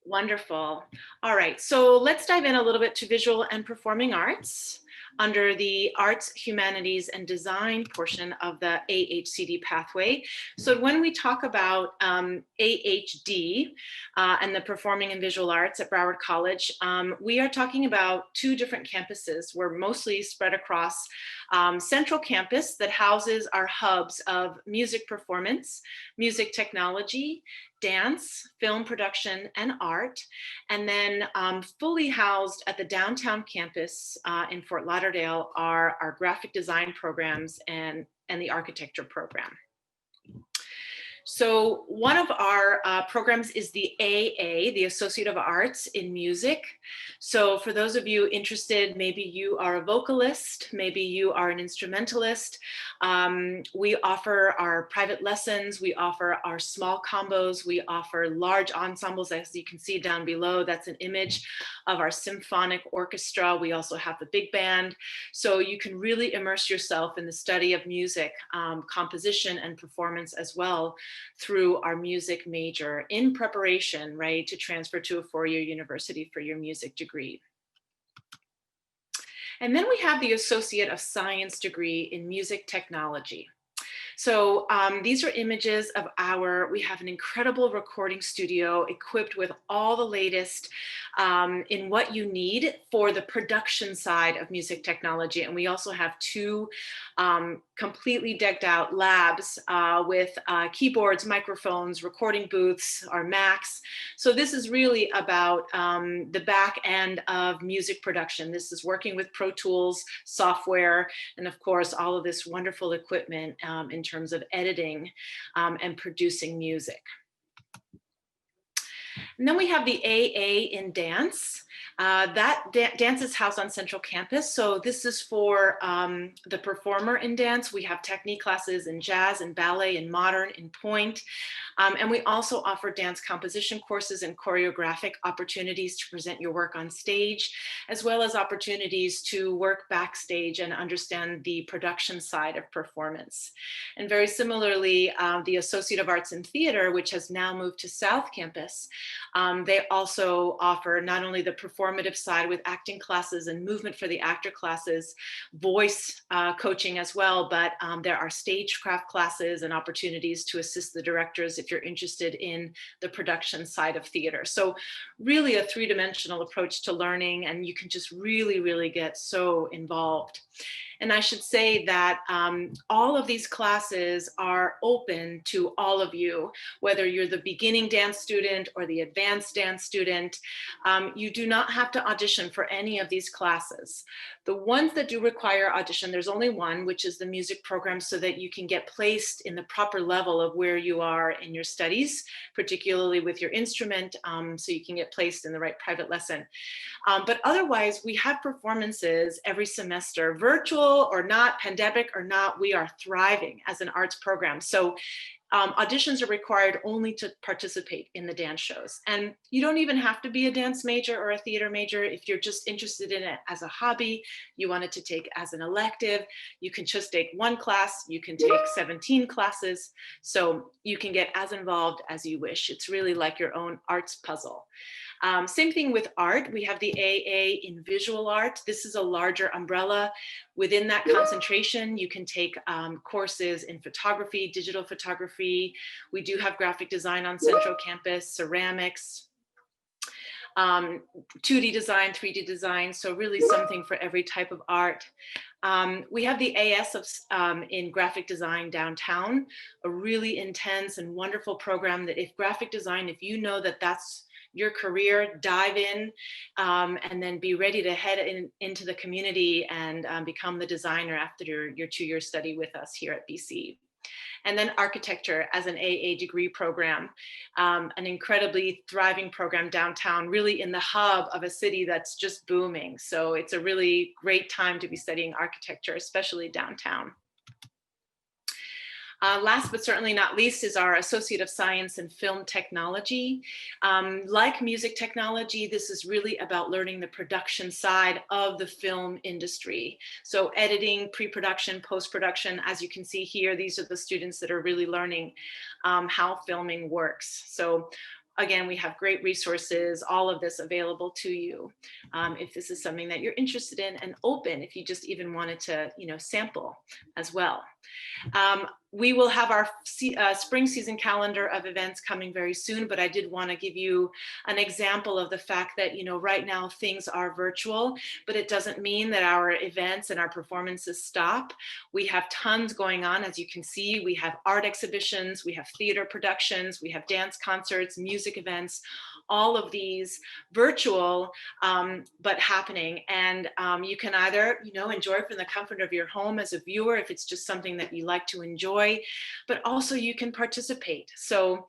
Wonderful. All right, so let's dive in a little bit to visual and performing arts under the arts, humanities, and design portion of the AHCD pathway. So when we talk about AHD and the performing and visual arts at Broward College, we are talking about two different campuses. We're mostly spread across Central Campus that houses our hubs of music performance, music technology, dance, film production, and art, and then fully housed at the downtown campus in Fort Lauderdale are our graphic design programs and the architecture program. So one of our programs is the AA, the Associate of Arts in Music. So for those of you interested, maybe you are a vocalist, maybe you are an instrumentalist, we offer our private lessons, we offer our small combos, we offer large ensembles, as you can see down below. That's an image of our symphonic orchestra. We also have the big band. So you can really immerse yourself in the study of music, composition and performance as well, through our music major in preparation, right, to transfer to a four-year university for your music degree. And then we have the Associate of Science degree in music technology. So these are images of we have an incredible recording studio equipped with all the latest in what you need for the production side of music technology. And we also have two completely decked out labs with keyboards, microphones, recording booths, our Macs. So this is really about the back end of music production. This is working with Pro Tools, software, and of course, all of this wonderful equipment in terms of editing and producing music. And then we have the AA in dance. Dance is housed on Central Campus. So this is for the performer in dance. We have technique classes in jazz and ballet and modern and point. And we also offer dance composition courses and choreographic opportunities to present your work on stage, as well as opportunities to work backstage and understand the production side of performance. And very similarly, the Associate of Arts in Theater, which has now moved to South Campus, they also offer not only the performative side with acting classes and movement for the actor classes, voice coaching as well, but there are stagecraft classes and opportunities to assist the directors if you're interested in the production side of theater. So really a three-dimensional approach to learning, and you can just really, really get so involved. And I should say that all of these classes are open to all of you, whether you're the beginning dance student or the advanced dance student. You do not have to audition for any of these classes. The ones that do require audition, there's only one, which is the music program, so that you can get placed in the proper level of where you are in your studies, particularly with your instrument, so you can get placed in the right private lesson. But otherwise, we have performances every semester, virtual or not, pandemic or not, we are thriving as an arts program. So auditions are required only to participate in the dance shows. And you don't even have to be a dance major or a theater major. If you're just interested in it as a hobby, you want it to take as an elective, you can just take one class, you can take 17 classes. So you can get as involved as you wish. It's really like your own arts puzzle. Same thing with art. We have the AA in visual art. This is a larger umbrella. Within that concentration, you can take courses in photography, digital photography. We do have graphic design on Central Campus, ceramics, 2D design, 3D design. So really something for every type of art. We have the AS in graphic design downtown, a really intense and wonderful program that if graphic design, if you know that that's your career, dive in and then be ready to head into the community and become the designer after your 2-year study with us here at BC. And then architecture as an AA degree program, an incredibly thriving program downtown, really in the hub of a city that's just booming. So it's a really great time to be studying architecture, especially downtown. Last but certainly not least is our Associate of Science in Film Technology. Like music technology, this is really about learning the production side of the film industry. So editing, pre-production, post-production, as you can see here, these are the students that are really learning how filming works. So again, we have great resources, all of this available to you. If this is something that you're interested in, and open, if you just even wanted to, sample as well. We will have our spring season calendar of events coming very soon, but I did want to give you an example of the fact that, right now things are virtual, but it doesn't mean that our events and our performances stop. We have tons going on. As you can see, we have art exhibitions, we have theater productions, we have dance concerts, music events, all of these virtual, but happening. And you can either, enjoy from the comfort of your home as a viewer, if it's just something that you like to enjoy, but also you can participate. So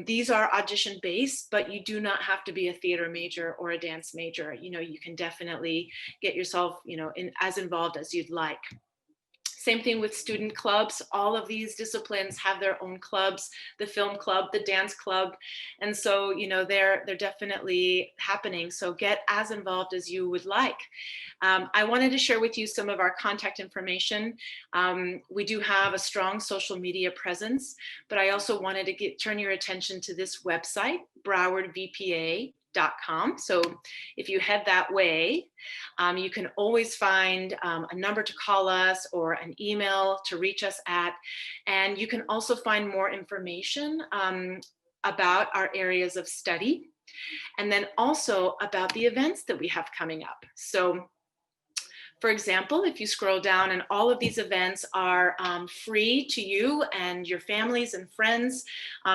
these are audition based, but you do not have to be a theater major or a dance major. You can definitely get yourself, as involved as you'd like. Same thing with student clubs. All of these disciplines have their own clubs, the film club, the dance club. And so, they're definitely happening. So get as involved as you would like. I wanted to share with you some of our contact information. We do have a strong social media presence, but I also wanted to turn your attention to this website, browardvpa.com. So if you head that way, you can always find a number to call us or an email to reach us at. And you can also find more information about our areas of study, and then also about the events that we have coming up. So for example, if you scroll down, and all of these events are free to you and your families and friends.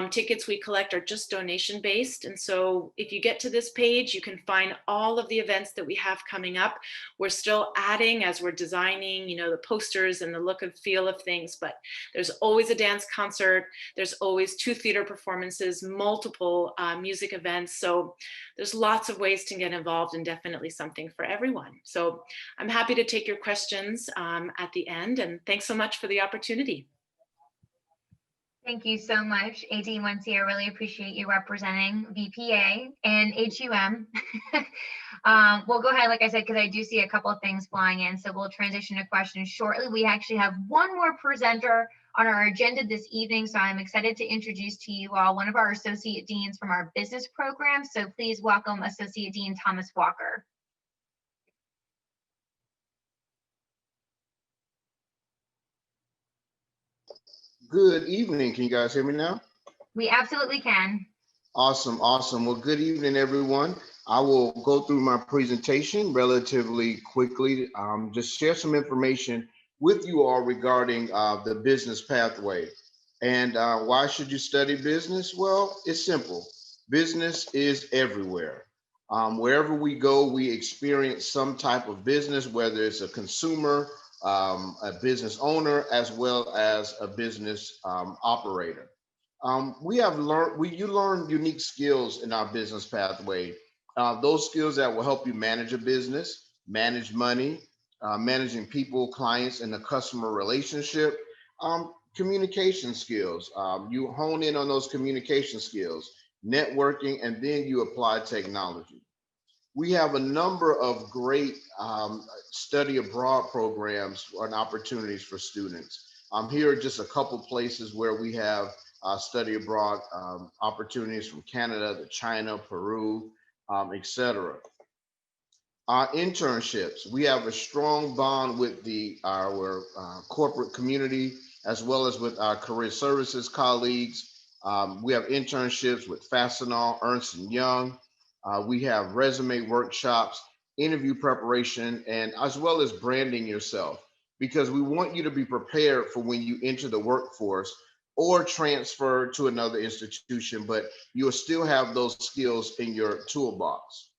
Tickets we collect are just donation based. And so if you get to this page, you can find all of the events that we have coming up. We're still adding as we're designing, the posters and the look and feel of things, but there's always a dance concert. There's always 2 theater performances, multiple music events. So there's lots of ways to get involved, and definitely something for everyone. So I'm happy to take your questions at the end, and thanks so much for the opportunity. Thank you so much, AD Wency. I really appreciate you representing VPA and HUM. We'll go ahead, like I said, because I do see a couple of things flying in, so we'll transition to questions shortly. We actually have one more presenter on our agenda this evening, so I'm excited to introduce to you all one of our Associate Deans from our business program. So please welcome Associate Dean Thomas Walker. Good evening. Can you guys hear me now? We absolutely can. Awesome. Well, good evening, everyone. I will go through my presentation relatively quickly, just share some information with you all regarding the business pathway. And why should you study business? Well, it's simple. Business is everywhere. Wherever we go, we experience some type of business, whether it's a consumer, a business owner, as well as a business operator. You learn unique skills in our business pathway. Those skills that will help you manage a business, manage money, managing people, clients, and the customer relationship. Communication skills. You hone in on those communication skills, networking, and then you apply technology. We have a number of great study abroad programs and opportunities for students. Here are just a couple places where we have study abroad opportunities from Canada to China, Peru, etc. Our internships, we have a strong bond with our corporate community as well as with our career services colleagues. We have internships with Fastenal, Ernst & Young. We have resume workshops, interview preparation, and as well as branding yourself, because we want you to be prepared for when you enter the workforce or transfer to another institution, but you'll still have those skills in your toolbox.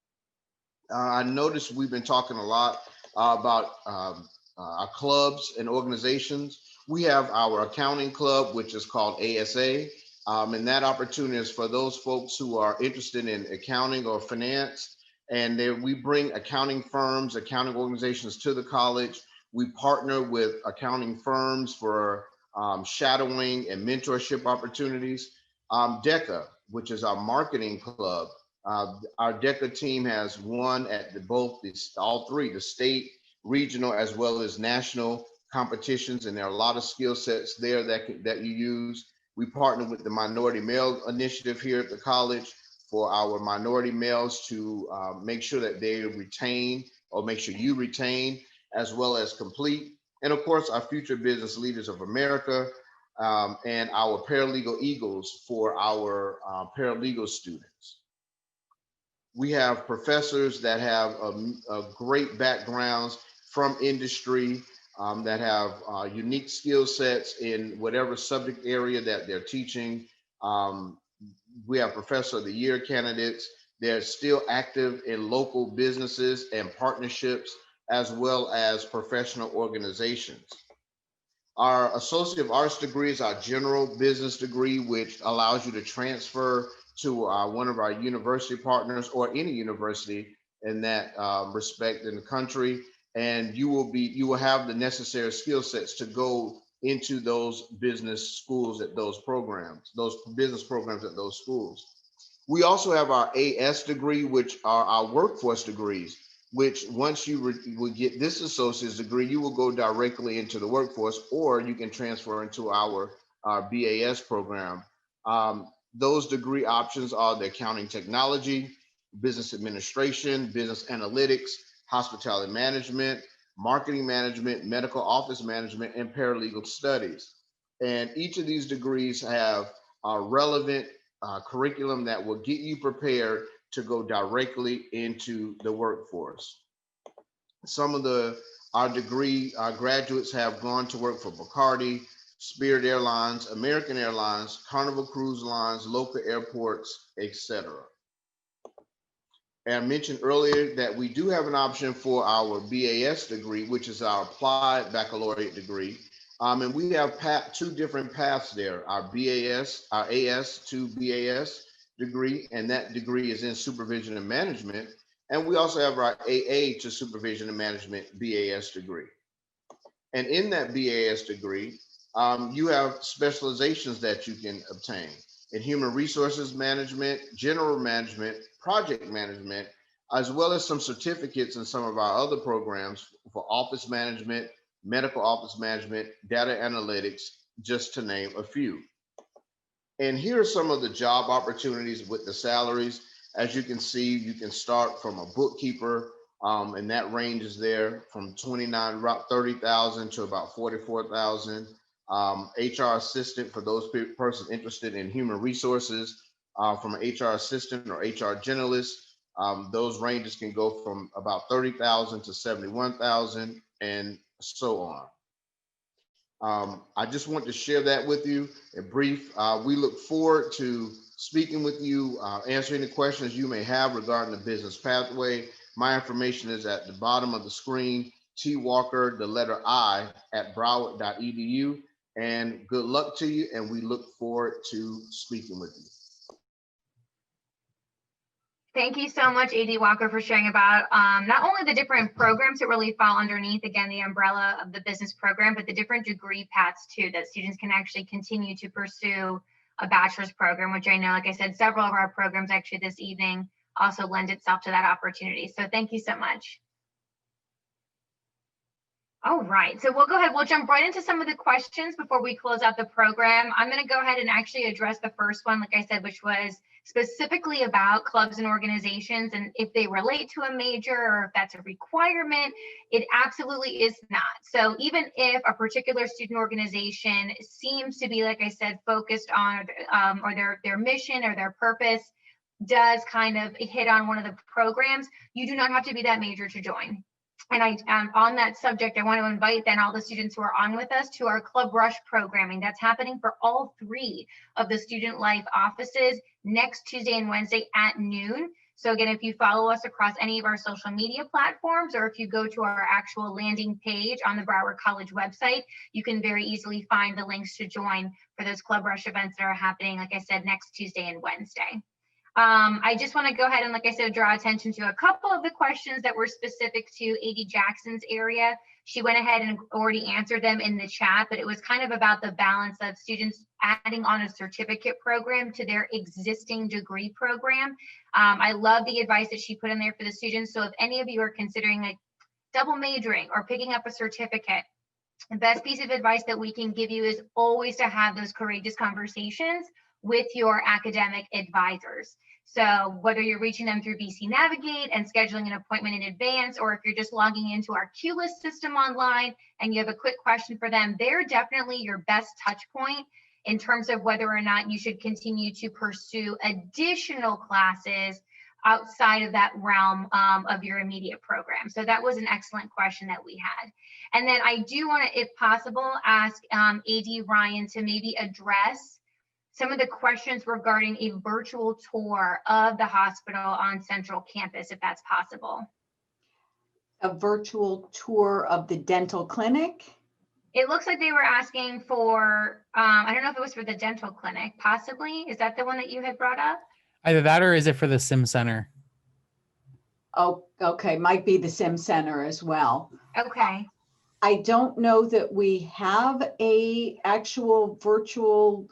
I noticed we've been talking a lot about our clubs and organizations. We have our accounting club, which is called ASA. And that opportunity is for those folks who are interested in accounting or finance. And we bring accounting firms, accounting organizations to the college. We partner with accounting firms for shadowing and mentorship opportunities. DECA, which is our marketing club. Our DECA team has won at all three, the state, regional, as well as national competitions. And there are a lot of skill sets there that you use. We partner with the Minority Male Initiative here at the college for our minority males to make sure that they retain, or make sure you retain, as well as complete. And of course, our Future Business Leaders of America and our Paralegal Eagles for our paralegal students. We have professors that have great backgrounds from industry, that have unique skill sets in whatever subject area that they're teaching. We have Professor of the Year candidates. They're still active in local businesses and partnerships, as well as professional organizations. Our Associate of Arts degree is our general business degree, which allows you to transfer to one of our university partners or any university in that respect in the country. And you will have the necessary skill sets to go into those business schools at those programs, those business programs at those schools. We also have our AS degree, which are our workforce degrees, which once you will get this associate's degree, you will go directly into the workforce, or you can transfer into our BAS program. Those degree options are the accounting technology, business administration, business analytics, hospitality management, marketing management, medical office management, and paralegal studies. And each of these degrees have a relevant curriculum that will get you prepared to go directly into the workforce. Some of our graduates have gone to work for Bacardi, Spirit Airlines, American Airlines, Carnival Cruise Lines, local airports, etc. And I mentioned earlier that we do have an option for our BAS degree, which is our applied baccalaureate degree. And we have two different paths there, our BAS, our AS to BAS degree, and that degree is in supervision and management. And we also have our AA to supervision and management BAS degree. And in that BAS degree, you have specializations that you can obtain in human resources management, general management, project management, as well as some certificates in some of our other programs for office management, medical office management, data analytics, just to name a few. And here are some of the job opportunities with the salaries. As you can see, you can start from a bookkeeper, and that range is there from $30,000 to about $44,000. HR assistant for those persons interested in human resources, from an HR assistant or HR generalist, Those ranges can go from about 30,000 to 71,000 and so on. I just want to share that with you in brief. We look forward to speaking with you, answering the questions you may have regarding the business pathway. My information is at the bottom of the screen, T Walker, the letter I, at broward.edu. And good luck to you, and we look forward to speaking with you. Thank you so much, AD Walker, for sharing about not only the different programs that really fall underneath, again, the umbrella of the business program, but the different degree paths too, that students can actually continue to pursue a bachelor's program, which I know, like I said, several of our programs actually this evening also lend itself to that opportunity. So thank you so much. All right, so we'll go ahead, we'll jump right into some of the questions before we close out the program. I'm going to go ahead and actually address the first one, like I said, which was specifically about clubs and organizations and if they relate to a major or if that's a requirement. It absolutely is not. So even if a particular student organization seems to be, like I said, focused on or their mission or their purpose does kind of hit on one of the programs, you do not have to be that major to join. And on that subject, I want to invite then all the students who are on with us to our Club Rush programming. That's happening for all 3 of the Student Life offices next Tuesday and Wednesday at noon. So again, if you follow us across any of our social media platforms, or if you go to our actual landing page on the Broward College website, you can very easily find the links to join for those Club Rush events that are happening, like I said, next Tuesday and Wednesday. I just want to go ahead and, like I said, draw attention to a couple of the questions that were specific to AD Jackson's area. She went ahead and already answered them in the chat, but it was kind of about the balance of students adding on a certificate program to their existing degree program. I love the advice that she put in there for the students. So if any of you are considering like double majoring or picking up a certificate, the best piece of advice that we can give you is always to have those courageous conversations with your academic advisors. So whether you're reaching them through BC Navigate and scheduling an appointment in advance, or if you're just logging into our Q list system online and you have a quick question for them, they're definitely your best touch point in terms of whether or not you should continue to pursue additional classes outside of that realm of your immediate program. So that was an excellent question that we had. And then I do want to, if possible, ask AD Ryan to maybe address some of the questions regarding a virtual tour of the hospital on Central Campus, if that's possible. A virtual tour of the dental clinic? It looks like they were asking for, I don't know if it was for the dental clinic, possibly. Is that the one that you had brought up? Either that or is it for the Sim Center? Oh, okay, might be the Sim Center as well. Okay. I don't know that we have a actual virtual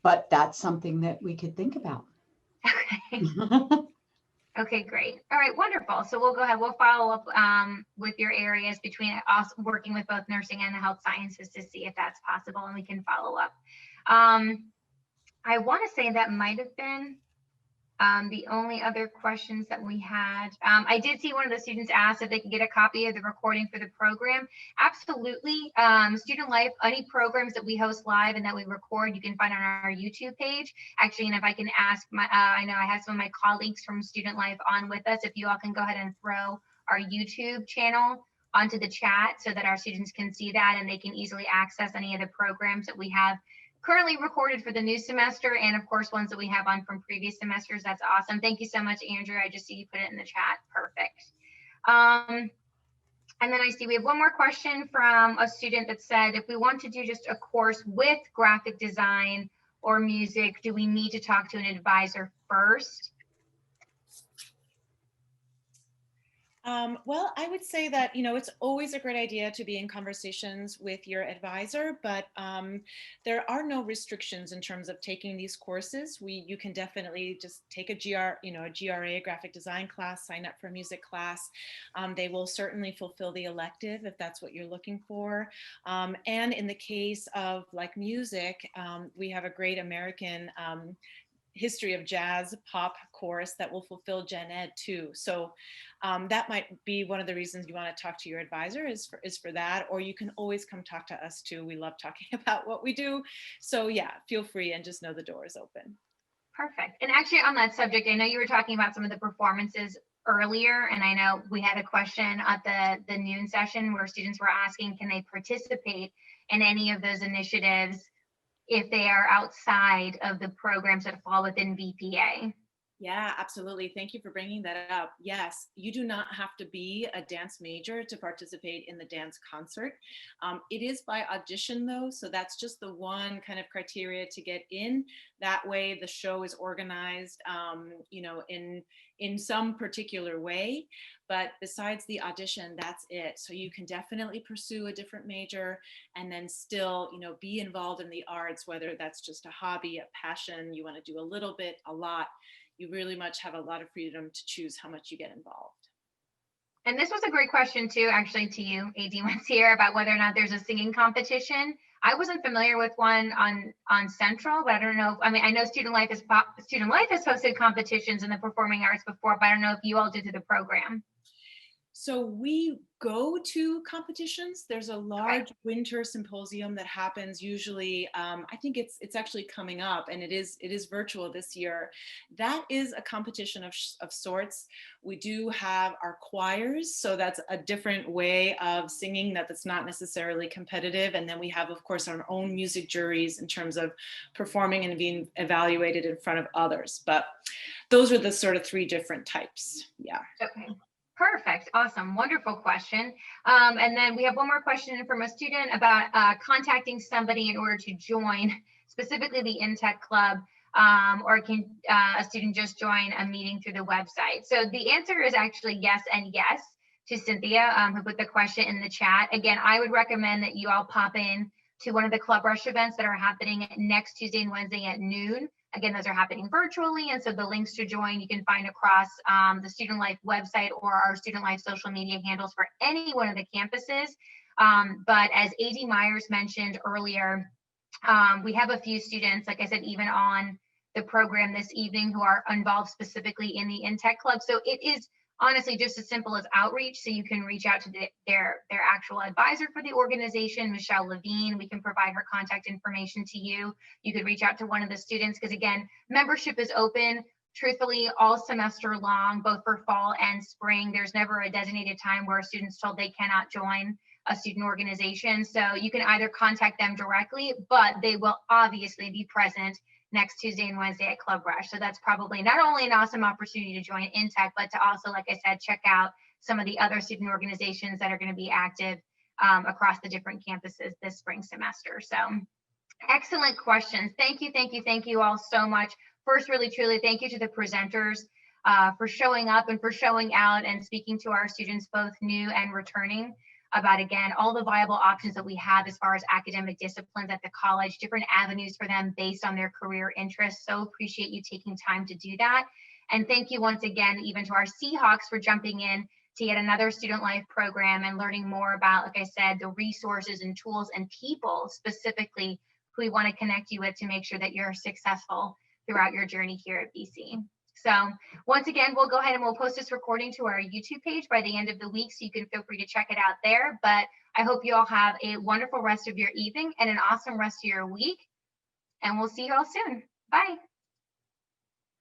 but that's something that we could think about. Okay. Okay, great. All right, wonderful. So we'll go ahead, we'll follow up with your areas between us working with both nursing and the health sciences to see if that's possible, and we can follow up. I want to say that might have been the only other questions that we had. I did see one of the students ask if they could get a copy of the recording for the program. Absolutely. Student Life, any programs that we host live and that we record, you can find on our YouTube page. Actually, and if I can ask my, I know I have some of my colleagues from Student Life on with us, if you all can go ahead and throw our YouTube channel onto the chat so that our students can see that and they can easily access any of the programs that we have currently recorded for the new semester, and of course ones that we have on from previous semesters. That's awesome. Thank you so much, Andrew. I just see you put it in the chat. Perfect. And then I see we have one more question from a student that said, if we want to do just a course with graphic design or music, do we need to talk to an advisor first? Well, I would say that, it's always a great idea to be in conversations with your advisor, but there are no restrictions in terms of taking these courses. You can definitely just take a GRA graphic design class, sign up for a music class. They will certainly fulfill the elective if that's what you're looking for. And in the case of like music, we have a great American history of jazz pop course that will fulfill gen ed too. So that might be one of the reasons you want to talk to your advisor is for that, or you can always come talk to us too. We love talking about what we do. So yeah, feel free and just know the door is open. Perfect. And actually on that subject, I know you were talking about some of the performances earlier, and I know we had a question at the noon session where students were asking, can they participate in any of those initiatives if they are outside of the programs that fall within BPA? Yeah, absolutely. Thank you for bringing that up. Yes, you do not have to be a dance major to participate in the dance concert. It is by audition though, so that's just the one kind of criteria to get in. That way the show is organized, you know, in some particular way. But besides the audition, that's it. So you can definitely pursue a different major and then still, you know, be involved in the arts, whether that's just a hobby, a passion, you want to do a little bit, a lot. You really much have a lot of freedom to choose how much you get involved. And this was a great question too, actually, to you, AD once here, about whether or not there's a singing competition. I wasn't familiar with one on Central, but I don't know. I mean, I know Student Life has hosted competitions in the performing arts before, but I don't know if you all do through the program. So we go to competitions. There's a large winter symposium that happens usually. I think it's actually coming up, and it is virtual this year. That is a competition of sorts. We do have our choirs, so that's a different way of singing that's not necessarily competitive. And then we have, of course, our own music juries in terms of performing and being evaluated in front of others. But those are the sort of three different types. Yeah. Okay. Perfect. Awesome. Wonderful question. And then we have one more question from a student about contacting somebody in order to join, specifically the InTech Club, or can a student just join a meeting through the website? So the answer is actually yes and yes to Cynthia, who put the question in the chat. Again, I would recommend that you all pop in to one of the Club Rush events that are happening next Tuesday and Wednesday at noon. Again, those are happening virtually, and so the links to join you can find across the Student Life website or our Student Life social media handles for any one of the campuses. But as AD Myers mentioned earlier, we have a few students, like I said, even on the program this evening who are involved specifically in the InTech Club. So it is honestly just as simple as outreach. So you can reach out to their actual advisor for the organization, Michelle Levine. We can provide her contact information to you. You could reach out to one of the students because, again, membership is open, truthfully, all semester long, both for fall and spring. There's never a designated time where a student's told they cannot join a student organization. So you can either contact them directly, but they will obviously be present next Tuesday and Wednesday at Club Rush. So that's probably not only an awesome opportunity to join InTech, but to also, like I said, check out some of the other student organizations that are going to be active across the different campuses this spring semester. So excellent questions. Thank you all so much. First, really, truly, thank you to the presenters for showing up and for showing out and speaking to our students, both new and returning, about, again, all the viable options that we have as far as academic disciplines at the college, different avenues for them based on their career interests. So appreciate you taking time to do that. And thank you once again, even to our Seahawks for jumping in to yet another Student Life program and learning more about, like I said, the resources and tools and people specifically who we want to connect you with to make sure that you're successful throughout your journey here at BC. So once again, we'll go ahead and we'll post this recording to our YouTube page by the end of the week, so you can feel free to check it out there. But I hope you all have a wonderful rest of your evening and an awesome rest of your week. And we'll see you all soon. Bye.